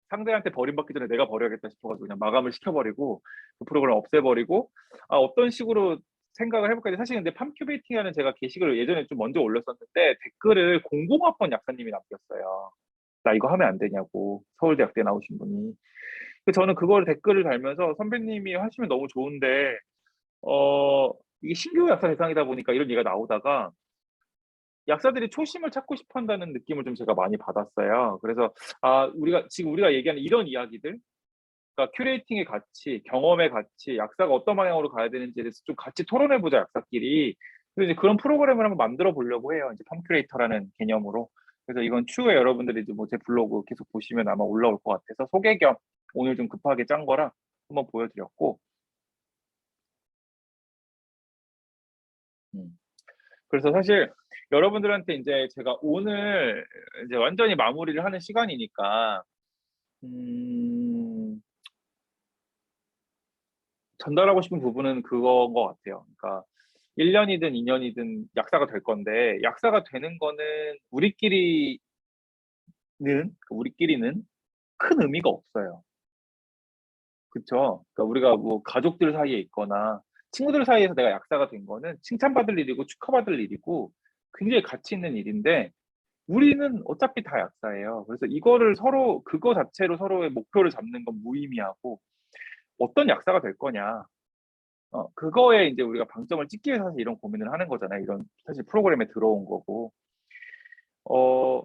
상대한테 버림받기 전에 내가 버려야겠다 싶어가지고 그냥 마감을 시켜버리고 그 프로그램 없애버리고 어떤 식으로 생각을 해볼까 했는데 사실 근데 팜큐베이팅하는 제가 게시글을 예전에 좀 먼저 올렸었는데 댓글을 공공학번 약사님이 남겼어요. 나 이거 하면 안 되냐고 서울대학교에 나오신 분이. 저는 그걸 댓글을 달면서 선배님이 하시면 너무 좋은데 어 이게 신규 약사 대상이다 보니까 이런 얘기가 나오다가 약사들이 초심을 찾고 싶어 한다는 느낌을 좀 제가 많이 받았어요. 그래서 우리가 얘기하는 이런 이야기들 그러니까 큐레이팅의 가치, 경험의 가치, 약사가 어떤 방향으로 가야 되는지에 대해서 좀 같이 토론해 보자 약사끼리. 그래서 이제 그런 프로그램을 한번 만들어 보려고 해요. 이제 팜큐레이터라는 개념으로. 그래서 이건 추후에 여러분들이 이제 뭐 제 블로그 계속 보시면 아마 올라올 것 같아서 소개 겸 오늘 좀 급하게 짠 거라 한번 보여드렸고. 음. 그래서 사실 여러분들한테 이제 제가 오늘 이제 완전히 마무리를 하는 시간이니까 음, 전달하고 싶은 부분은 그거인 것 같아요. 그러니까 1년이든 2년이든 약사가 될 건데 약사가 되는 거는 우리끼리는 큰 의미가 없어요. 그쵸? 그러니까 우리가 뭐 가족들 사이에 있거나 친구들 사이에서 내가 약사가 된 거는 칭찬받을 일이고 축하받을 일이고 굉장히 가치 있는 일인데 우리는 어차피 다 약사예요. 그래서 이거를 서로 그거 자체로 서로의 목표를 잡는 건 무의미하고 어떤 약사가 될 거냐. 그거에 이제 우리가 방점을 찍기 위해서 사실 이런 고민을 하는 거잖아요. 이런 사실 프로그램에 들어온 거고. 어,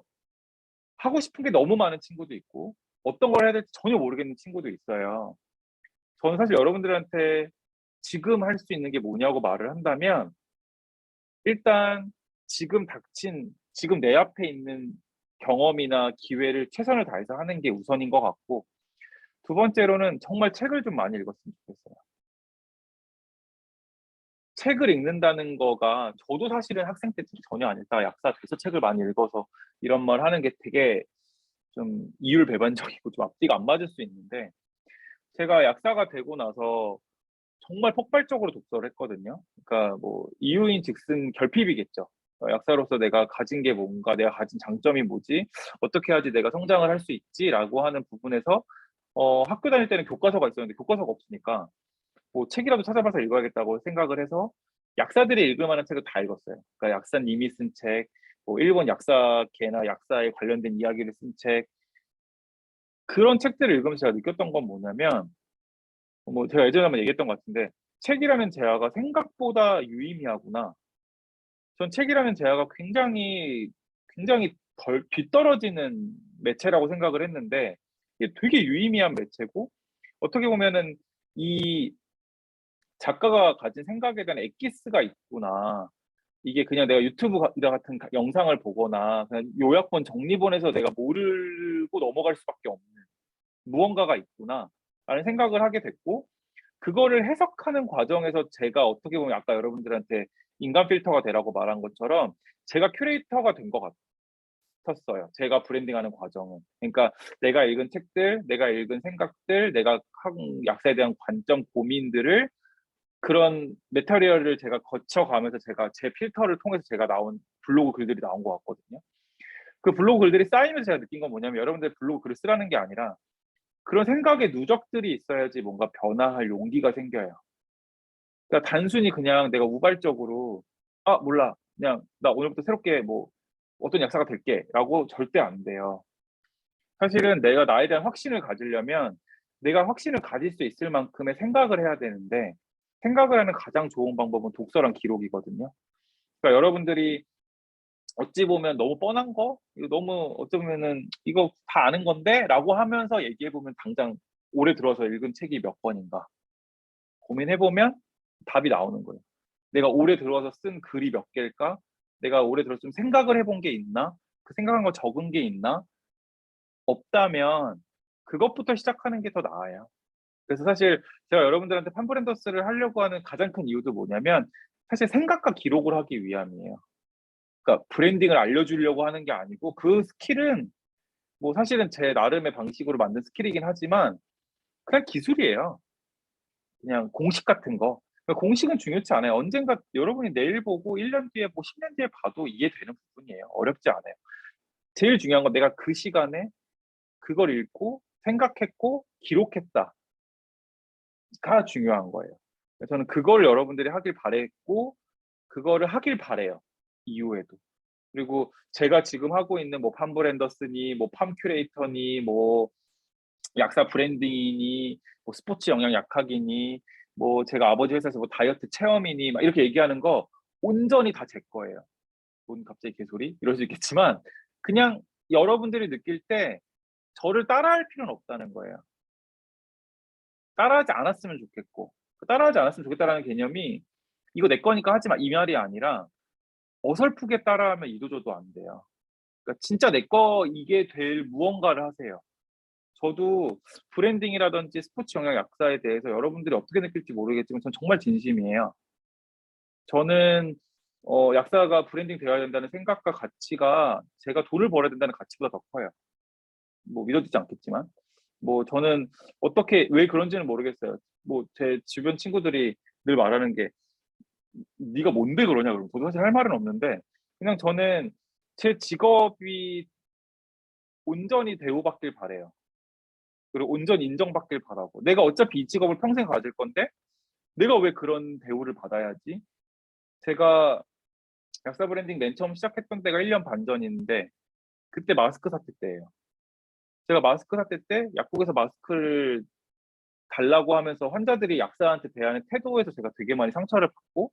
하고 싶은 게 너무 많은 친구도 있고, 어떤 걸 해야 될지 전혀 모르겠는 친구도 있어요. 저는 사실 여러분들한테 지금 할 수 있는 게 뭐냐고 말을 한다면, 일단 지금 내 앞에 있는 경험이나 기회를 최선을 다해서 하는 게 우선인 것 같고, 두 번째로는 정말 책을 좀 많이 읽었으면 좋겠어요. 책을 읽는다는 거가 저도 사실은 학생 때 전혀 아니었다가 약사 돼서 책을 많이 읽어서 이런 말 하는 게 되게 좀 이율배반적이고 좀 앞뒤가 안 맞을 수 있는데 제가 약사가 되고 나서 정말 폭발적으로 독서를 했거든요. 그러니까 뭐 이유인 즉슨 결핍이겠죠. 약사로서 내가 가진 게 뭔가, 내가 가진 장점이 뭐지, 어떻게 해야지 내가 성장을 할 수 있지라고 하는 부분에서 학교 다닐 때는 교과서가 있었는데 교과서가 없으니까 뭐 책이라도 찾아봐서 읽어야겠다고 생각을 해서 약사들이 읽을 만한 책을 다 읽었어요. 그러니까 약사님이 쓴 책, 뭐 일본 약사계나 약사에 관련된 이야기를 쓴 책, 그런 책들을 읽으면서 제가 느꼈던 건 뭐냐면, 뭐 제가 예전에 한번 얘기했던 것 같은데, 책이라는 재화가 생각보다 유의미하구나. 전 책이라는 재화가 굉장히 뒤떨어지는 매체라고 생각을 했는데, 이게 되게 유의미한 매체고, 어떻게 보면은 이 작가가 가진 생각에 대한 엑기스가 있구나. 이게 그냥 내가 유튜브 같은 영상을 보거나 그냥 요약본 정리본에서 내가 모르고 넘어갈 수밖에 없는 무언가가 있구나 라는 생각을 하게 됐고 그거를 해석하는 과정에서 제가 어떻게 보면 아까 여러분들한테 인간 필터가 되라고 말한 것처럼 제가 큐레이터가 된 것 같아요. 같았어요. 제가 브랜딩하는 과정은. 그러니까 내가 읽은 책들, 내가 읽은 생각들, 내가 한 약사에 대한 관점, 고민들을 그런 매터리얼을 제가 거쳐가면서 제가 제 필터를 통해서 제가 나온 블로그 글들이 나온 것 같거든요. 그 블로그 글들이 쌓이면서 제가 느낀 건 뭐냐면 여러분들 블로그 글을 쓰라는 게 아니라 그런 생각의 누적들이 있어야지 뭔가 변화할 용기가 생겨요. 그러니까 단순히 그냥 내가 우발적으로 아 몰라 그냥 나 오늘부터 새롭게 뭐 어떤 약사가 될게라고 절대 안 돼요. 사실은 내가 나에 대한 확신을 가지려면 내가 확신을 가질 수 있을 만큼의 생각을 해야 되는데 생각을 하는 가장 좋은 방법은 독서랑 기록이거든요. 그러니까 여러분들이 어찌 보면 너무 뻔한 거, 이거 너무 어찌 보면은 이거 다 아는 건데라고 하면서 얘기해 보면 당장 올해 들어서 읽은 책이 몇 권인가 고민해 보면 답이 나오는 거예요. 내가 올해 들어서 쓴 글이 몇 개일까? 내가 올해 들어서 좀 생각을 해본 게 있나? 그 생각한 거 적은 게 있나? 없다면 그것부터 시작하는 게 더 나아요. 그래서 사실 제가 여러분들한테 판브랜더스를 하려고 하는 가장 큰 이유도 뭐냐면 사실 생각과 기록을 하기 위함이에요. 그러니까 브랜딩을 알려주려고 하는 게 아니고 그 스킬은 뭐 사실은 제 나름의 방식으로 만든 스킬이긴 하지만 그냥 기술이에요. 그냥 공식 같은 거. 그러니까 공식은 중요치 않아요. 언젠가 여러분이 내일 보고 1년 뒤에 뭐 10년 뒤에 봐도 이해되는 부분이에요. 어렵지 않아요. 제일 중요한 건 내가 그 시간에 그걸 읽고 생각했고 기록했다가 중요한 거예요. 저는 그걸 여러분들이 하길 바랬고 그거를 하길 바래요. 이후에도. 그리고 제가 지금 하고 있는 뭐 팜브랜더스니 뭐 팜큐레이터니 뭐 약사 브랜딩이니 뭐 스포츠 영양 약학이니 뭐 제가 아버지 회사에서 뭐 다이어트 체험이니 막 이렇게 얘기하는 거 온전히 다 제 거예요. 뭔 갑자기 개소리? 이럴 수 있겠지만 그냥 여러분들이 느낄 때 저를 따라할 필요는 없다는 거예요. 따라하지 않았으면 좋겠고 따라하지 않았으면 좋겠다라는 개념이 이거 내 거니까 하지 마 이 말이 아니라 어설프게 따라하면 이도저도 안 돼요. 그러니까 진짜 내 거 이게 될 무언가를 하세요. 저도 브랜딩이라든지 스포츠 영양 약사에 대해서 여러분들이 어떻게 느낄지 모르겠지만 전 정말 진심이에요. 저는 약사가 브랜딩 되어야 된다는 생각과 가치가 제가 돈을 벌어야 된다는 가치보다 더 커요. 뭐 믿어지지 않겠지만. 뭐 저는 어떻게 왜 그런지는 모르겠어요. 뭐 제 주변 친구들이 늘 말하는 게 네가 뭔데 그러냐 그러면 저도 사실 할 말은 없는데 그냥 저는 제 직업이 온전히 대우받길 바래요. 그리고 온전히 인정받길 바라고. 내가 어차피 이 직업을 평생 가질 건데 내가 왜 그런 대우를 받아야지? 제가 약사 브랜딩 맨 처음 시작했던 때가 1년 반 전인데 그때 마스크 사태 때예요. 제가 마스크 사태 때 약국에서 마스크를 달라고 하면서 환자들이 약사한테 대하는 태도에서 제가 되게 많이 상처를 받고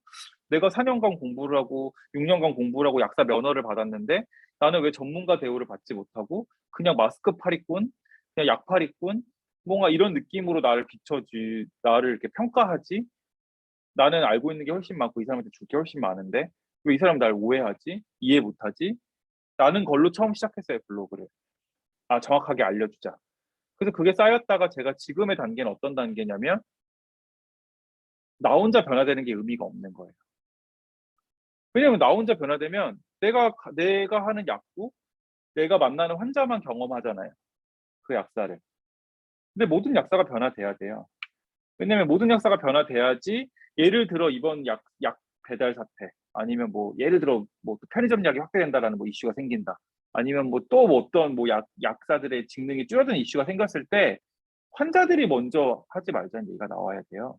내가 4년간 공부를 하고 6년간 공부를 하고 약사 면허를 받았는데 나는 왜 전문가 대우를 받지 못하고 그냥 마스크 파리꾼, 그냥 약파리꾼 뭔가 이런 느낌으로 나를 비춰지 나를 이렇게 평가하지? 나는 알고 있는 게 훨씬 많고 이 사람한테 줄 게 훨씬 많은데 왜 이 사람 날 오해하지? 이해 못하지? 라는 걸로 처음 시작했어요, 블로그를. 아, 정확하게 알려주자. 그래서 그게 쌓였다가 제가 지금의 단계는 어떤 단계냐면 나 혼자 변화되는 게 의미가 없는 거예요. 왜냐면 나 혼자 변화되면 내가 하는 약국, 내가 만나는 환자만 경험하잖아요. 그 약사를. 근데 모든 약사가 변화돼야 돼요. 왜냐면 모든 약사가 변화돼야지 예를 들어 이번 약 배달 사태 아니면 뭐 예를 들어 뭐 편의점 약이 확대된다라는 뭐 이슈가 생긴다. 아니면 뭐 또 뭐 어떤 뭐 약사들의 직능이 줄어드는 이슈가 생겼을 때 환자들이 먼저 하지 말자는 얘기가 나와야 돼요.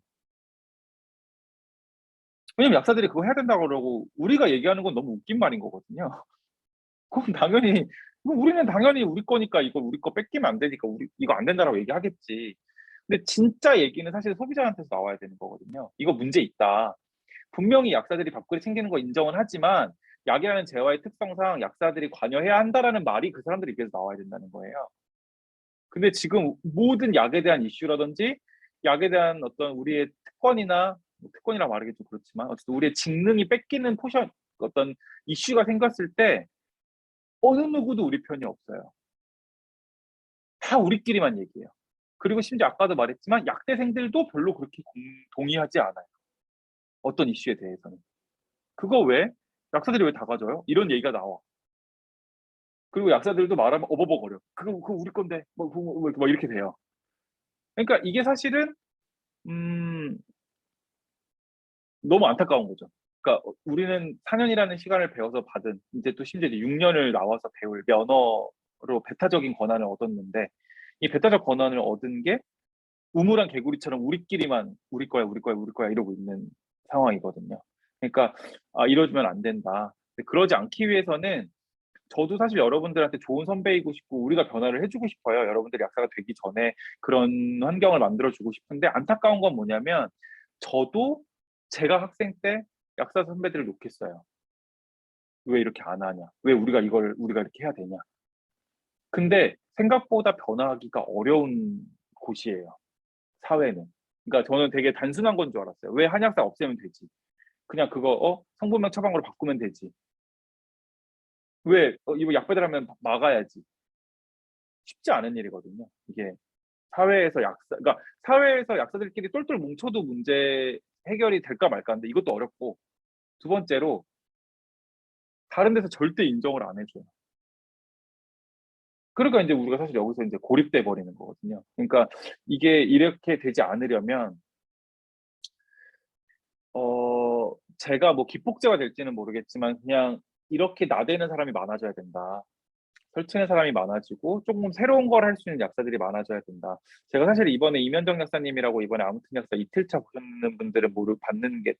왜냐면 약사들이 그거 해야 된다고 그러고 우리가 얘기하는 건 너무 웃긴 말인 거거든요. 그럼 당연히 우리는 당연히 우리 거니까 이거 우리 거 뺏기면 안 되니까 우리 이거 안 된다라고 얘기하겠지. 근데 진짜 얘기는 사실 소비자한테서 나와야 되는 거거든요. 이거 문제 있다. 분명히 약사들이 밥그릇 챙기는 거 인정은 하지만 약이라는 재화의 특성상 약사들이 관여해야 한다라는 말이 그 사람들 입에서 나와야 된다는 거예요. 근데 지금 모든 약에 대한 이슈라든지 약에 대한 어떤 우리의 특권이나 뭐 특권이라 말하기 좀 그렇지만 어쨌든 우리의 직능이 뺏기는 포션 어떤 이슈가 생겼을 때 어느 누구도 우리 편이 없어요. 다 우리끼리만 얘기해요. 그리고 심지어 아까도 말했지만 약대생들도 별로 그렇게 동의하지 않아요. 어떤 이슈에 대해서는. 그거 왜? 약사들이 왜 다 가져요? 이런 얘기가 나와. 그리고 약사들도 말하면 어버버거려. 그거 우리 건데 뭐 이렇게 돼요. 그러니까 이게 사실은 음, 너무 안타까운 거죠. 그러니까 우리는 4년이라는 시간을 배워서 받은 이제 또 심지어 이제 6년을 나와서 배울 면허로 배타적인 권한을 얻었는데 이 배타적 권한을 얻은 게 우물안 개구리처럼 우리끼리만 우리 거야, 우리 거야, 우리 거야 이러고 있는 상황이거든요. 그러니까 이러면 안 된다. 근데 그러지 않기 위해서는 저도 사실 여러분들한테 좋은 선배이고 싶고 우리가 변화를 해주고 싶어요. 여러분들이 약사가 되기 전에 그런 환경을 만들어주고 싶은데 안타까운 건 뭐냐면 저도 제가 학생 때 약사 선배들을 욕했어요. 왜 이렇게 안 하냐? 왜 우리가 이렇게 해야 되냐? 근데 생각보다 변화하기가 어려운 곳이에요. 사회는. 그러니까 저는 되게 단순한 건 줄 알았어요. 왜 한약사 없애면 되지? 그냥 그거 성분명 처방으로 바꾸면 되지. 왜 이거 약 배달하면 막아야지. 쉽지 않은 일이거든요. 이게 그러니까 사회에서 약사들끼리 똘똘 뭉쳐도 문제 해결이 될까 말까 한데 이것도 어렵고 두 번째로 다른 데서 절대 인정을 안 해줘요. 그러니까 이제 우리가 사실 여기서 이제 고립돼 버리는 거거든요. 그러니까 이게 이렇게 되지 않으려면 제가 뭐 기폭제가 될지는 모르겠지만 그냥 이렇게 나대는 사람이 많아져야 된다. 설치는 사람이 많아지고 조금 새로운 걸 할 수 있는 약사들이 많아져야 된다. 제가 사실 이번에 이면정 약사님이라고 이번에 아무튼 약사 이틀차 보셨는 분들은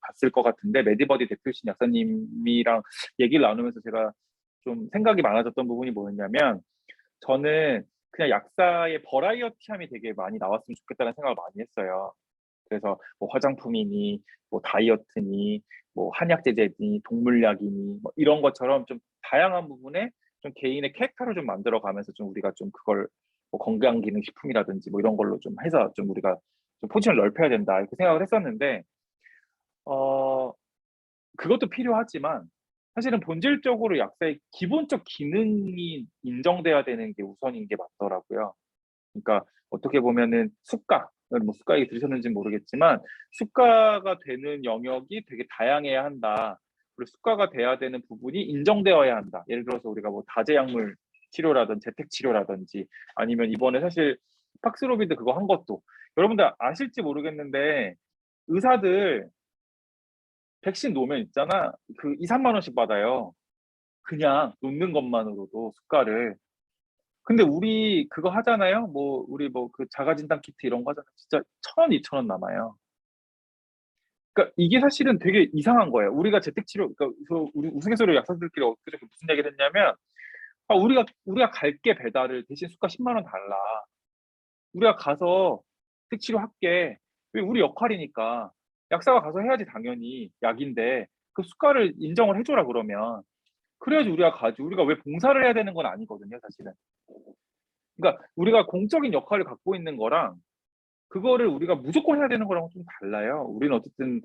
봤을 것 같은데 메디버디 대표신 약사님이랑 얘기를 나누면서 제가 좀 생각이 많아졌던 부분이 뭐였냐면 저는 그냥 약사의 버라이어티함이 되게 많이 나왔으면 좋겠다는 생각을 많이 했어요. 그래서 뭐 화장품이니 뭐 다이어트니 뭐 한약재재니 동물약이니 뭐 이런 것처럼 좀 다양한 부분에 좀 개인의 캐릭터를 좀 만들어 가면서 좀 우리가 좀 그걸 뭐 건강기능식품이라든지 뭐 이런 걸로 좀 해서 좀 우리가 좀 포진을 넓혀야 된다 이렇게 생각을 했었는데 어 그것도 필요하지만 사실은 본질적으로 약사의 기본적 기능이 인정돼야 되는 게 우선인 게 맞더라고요. 그러니까 어떻게 보면은 뭐 수가 얘기 들으셨는지 모르겠지만 수가가 되는 영역이 되게 다양해야 한다. 그리고 수가가 돼야 되는 부분이 인정되어야 한다. 예를 들어서 우리가 뭐 다제약물 치료라든지 재택 치료라든지 아니면 이번에 사실 팍스로비드 그거 한 것도 여러분들 아실지 모르겠는데 의사들 백신 놓으면 있잖아. 그 2, 3만 원씩 받아요. 그냥 놓는 것만으로도 수가를. 근데 우리 그거 하잖아요. 뭐 우리 뭐 그 자가진단 키트 이런 거 하잖아요. 진짜 1,000원, 2,000원 남아요. 그러니까 이게 사실은 되게 이상한 거예요. 우리가 재택치료, 그러니까 우리 우스갯소리로 약사들끼리 엊그저께 무슨 얘기를 했냐면, 우리가 갈게 배달을 대신 수가 10만 원 달라. 우리가 가서 택치료 할게. 왜 우리 역할이니까. 약사가 가서 해야지 당연히 약인데 그 수가를 인정을 해줘라 그러면. 그래야지 우리가 가지. 우리가 왜 봉사를 해야 되는 건 아니거든요, 사실은. 그러니까 우리가 공적인 역할을 갖고 있는 거랑 그거를 우리가 무조건 해야 되는 거랑 좀 달라요. 우리는 어쨌든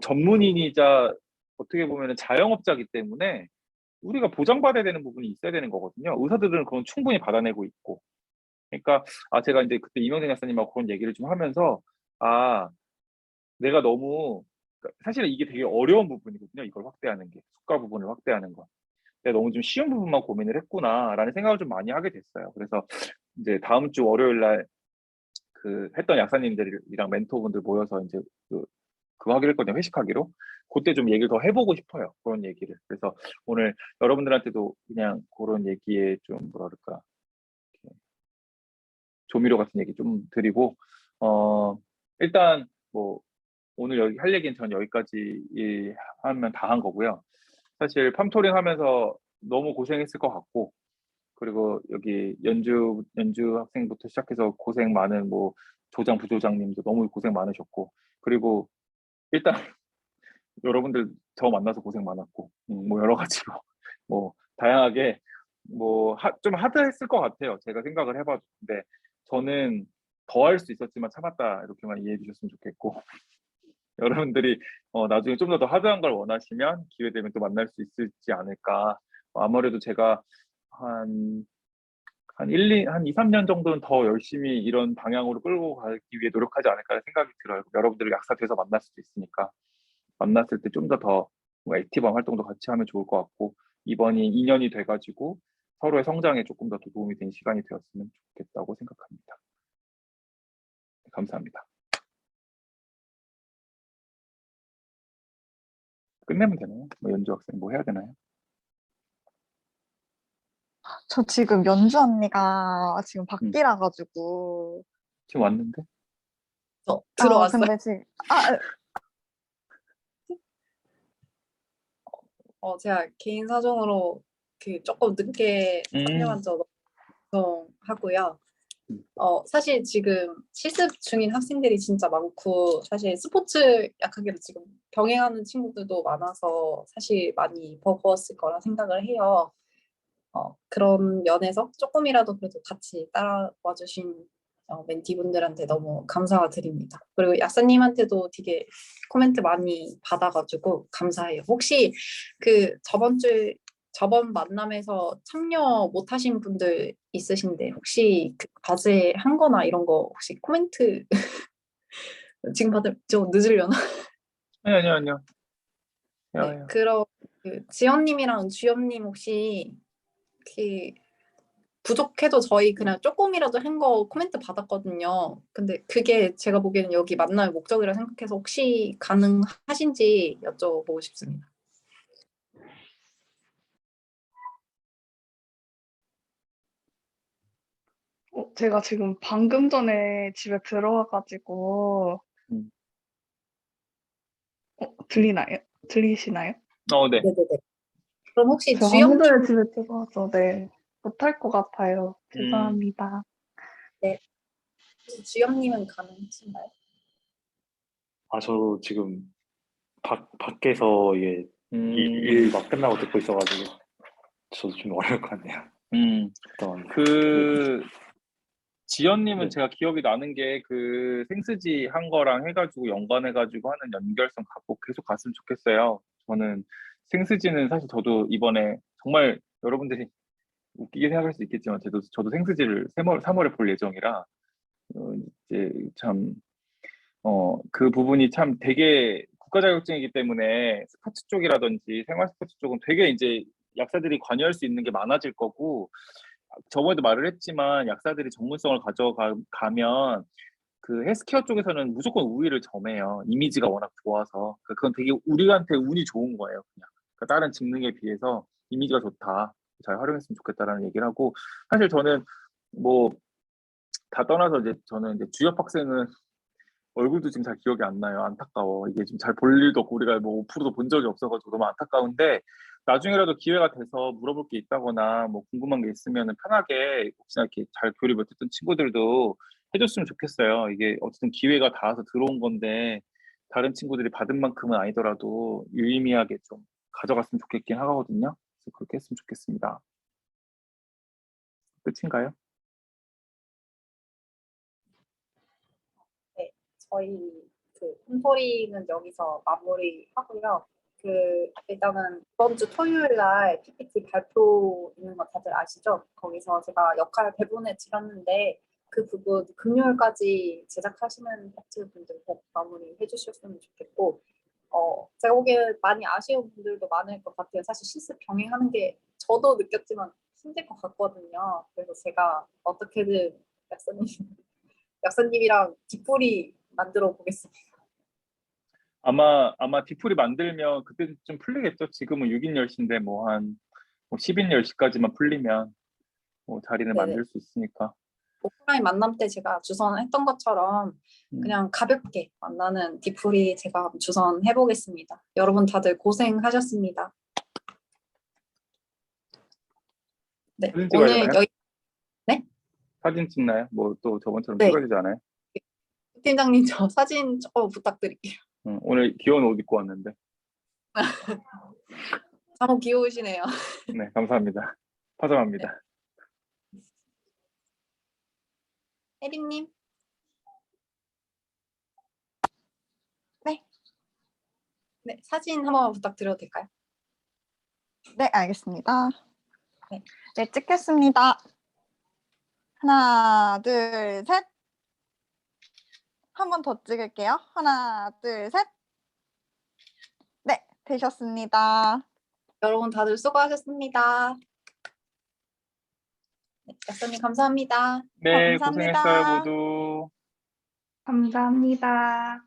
전문인이자 어떻게 보면 자영업자이기 때문에 우리가 보장받아야 되는 부분이 있어야 되는 거거든요. 의사들은 그건 충분히 받아내고 있고. 그러니까 제가 이제 그때 이명재 약사님하고 그런 얘기를 좀 하면서 아 내가 너무 그러니까 사실은 이게 되게 어려운 부분이거든요. 이걸 확대하는 게 수가 부분을 확대하는 거. 내가 너무 좀 쉬운 부분만 고민을 했구나라는 생각을 좀 많이 하게 됐어요. 그래서 이제 다음 주 월요일 날 그 했던 약사님들이랑 멘토분들 모여서 이제 그거 하기로 했거든요. 회식하기로. 그때 좀 얘기를 더 해보고 싶어요. 그런 얘기를. 그래서 오늘 여러분들한테도 그냥 그런 얘기에 좀 뭐라 그럴까 조미료 같은 얘기 좀 드리고 일단 뭐 오늘 여기 할 얘기는 전 여기까지 하면 다 한 거고요. 사실 팜토링 하면서 너무 고생했을 것 같고 그리고 여기 연주 학생부터 시작해서 고생 많은 뭐 조장 부조장님도 너무 고생 많으셨고 그리고 일단 여러분들 저 만나서 고생 많았고 뭐 여러 가지로 뭐 다양하게 뭐 좀 하드했을 것 같아요. 제가 생각을 해봐도 근데 저는 더 할 수 있었지만 참았다 이렇게만 이해해 주셨으면 좋겠고 여러분들이 나중에 좀 더 하드한 걸 원하시면 기회 되면 또 만날 수 있을지 않을까. 아무래도 제가 한 한 2, 3년 정도는 더 열심히 이런 방향으로 끌고 가기 위해 노력하지 않을까 생각이 들어요. 여러분들이 약사 돼서 만날 수도 있으니까. 만났을 때 좀 더 액티브한 활동도 같이 하면 좋을 것 같고, 이번이 2년이 돼가지고, 서로의 성장에 조금 더 도움이 된 시간이 되었으면 좋겠다고 생각합니다. 감사합니다. 끝내면 되나요? 뭐 연주 학생 뭐 해야 되나요? 저 지금 연주 언니가 지금 음, 밖이라 가지고. 지금 왔는데? 들어왔어요. 근데 지금 제가 개인 사정으로 조금 늦게 참여한 점 하고요. 사실 지금 실습 중인 학생들이 진짜 많고, 사실 스포츠 약하게도 지금 병행하는 친구들도 많아서 사실 많이 버거웠을 거라 생각을 해요. 그런 면에서 조금이라도 그래도 같이 따라와 주신 멘티분들한테 너무 감사드립니다. 그리고 약사님한테도 되게 코멘트 많이 받아가지고 감사해요. 혹시 저번 만남에서 참여 못하신 분들 있으신데 혹시 과제 한 거나 이런 거 혹시 코멘트 지금 받을 좀 늦으려나? 아니요. 네, 그럼 지연님이랑 주연님 혹시 부족해도 저희 그냥 조금이라도 한 거 코멘트 받았거든요. 근데 그게 제가 보기에는 여기 만남의 목적이라 생각해서 혹시 가능하신지 여쭤보고 싶습니다. 제가 지금 방금 전에 집에 들어와가지고, 음. 들리나요? 들리시나요? 네. 네네네. 그럼 혹시 저 아무 전에 주연님, 집에 들어와서, 네, 못할 것 같아요. 죄송합니다. 주연님은 가능하신가요? 저 지금 밖에서 이게 일 막 끝나고 듣고 있어가지고 저도 좀 어려울 것 같네요. 일단 지연님은 네. 제가 기억이 나는 게 그 생스지 한 거랑 해가지고 연관해가지고 하는 연결성 갖고 계속 갔으면 좋겠어요. 저는 생스지는 사실 저도 이번에 정말 여러분들이 웃기게 생각할 수 있겠지만 저도 생스지를 3월에 볼 예정이라 이제 참 그 부분이 참 되게 국가 자격증이기 때문에 스포츠 쪽이라든지 생활 스포츠 쪽은 되게 이제 약사들이 관여할 수 있는 게 많아질 거고 저번에도 말을 했지만 약사들이 전문성을 가져가면 그 헬스케어 쪽에서는 무조건 우위를 점해요. 이미지가 워낙 좋아서. 그건 되게 우리한테 운이 좋은 거예요. 그냥. 그러니까 다른 직능에 비해서 이미지가 좋다. 잘 활용했으면 좋겠다라는 얘기를 하고 사실 저는 뭐 다 떠나서 이제 저는 이제 주협 학생은 얼굴도 지금 잘 기억이 안 나요. 안타까워. 이게 지금 잘 볼 일도 없고 우리가 뭐 오프로도 본 적이 없어가지고 너무 안타까운데 나중에라도 기회가 돼서 물어볼 게 있다거나 뭐 궁금한 게 있으면 편하게 혹시나 이렇게 잘 교류 못했던 친구들도 해줬으면 좋겠어요. 이게 어쨌든 기회가 닿아서 들어온 건데 다른 친구들이 받은 만큼은 아니더라도 유의미하게 좀 가져갔으면 좋겠긴 하거든요. 그래서 그렇게 했으면 좋겠습니다. 끝인가요? 네, 저희 콘토링은 여기서 마무리하고요. 일단은 이번 주 토요일 날 PPT 발표 있는 거 다들 아시죠? 거기서 제가 역할 배분해 드렸는데 그 부분 금요일까지 제작하시는 파트 분들 꼭 마무리해 주셨으면 좋겠고 제가 보기에 많이 아쉬운 분들도 많을 것 같아요. 사실 실습 병행하는 게 저도 느꼈지만 힘들 것 같거든요. 그래서 제가 어떻게든 약사님이랑 뒷풀이 만들어 보겠습니다. 아마 디풀이 만들면 그때 좀 풀리겠죠. 지금은 6인 10시인데 뭐 한 10인 10시까지만 풀리면 뭐 자리는 네네. 만들 수 있으니까. 오프라인 만남 때 제가 주선했던 것처럼 그냥 가볍게 만나는 뒷풀이 제가 주선해 보겠습니다. 여러분 다들 고생하셨습니다. 네, 사진 찍어야 오늘 되나요? 네? 사진 찍나요? 뭐 또 저번처럼 네. 찍어야 되지 않아요? 팀장님 저 사진 조금 부탁드릴게요. 오늘 귀여운 옷 입고 왔는데. 너무 귀여우시네요. 네, 감사합니다. 파장합니다. 혜림님. 네, 사진 한번 부탁드려도 될까요? 네, 알겠습니다. 네. 네, 찍겠습니다. 하나, 둘, 셋. 한 번 더 찍을게요. 하나, 둘, 셋. 네, 되셨습니다. 여러분 다들 수고하셨습니다. 약사님 감사합니다. 네, 감사합니다. 고생했어요, 모두. 감사합니다.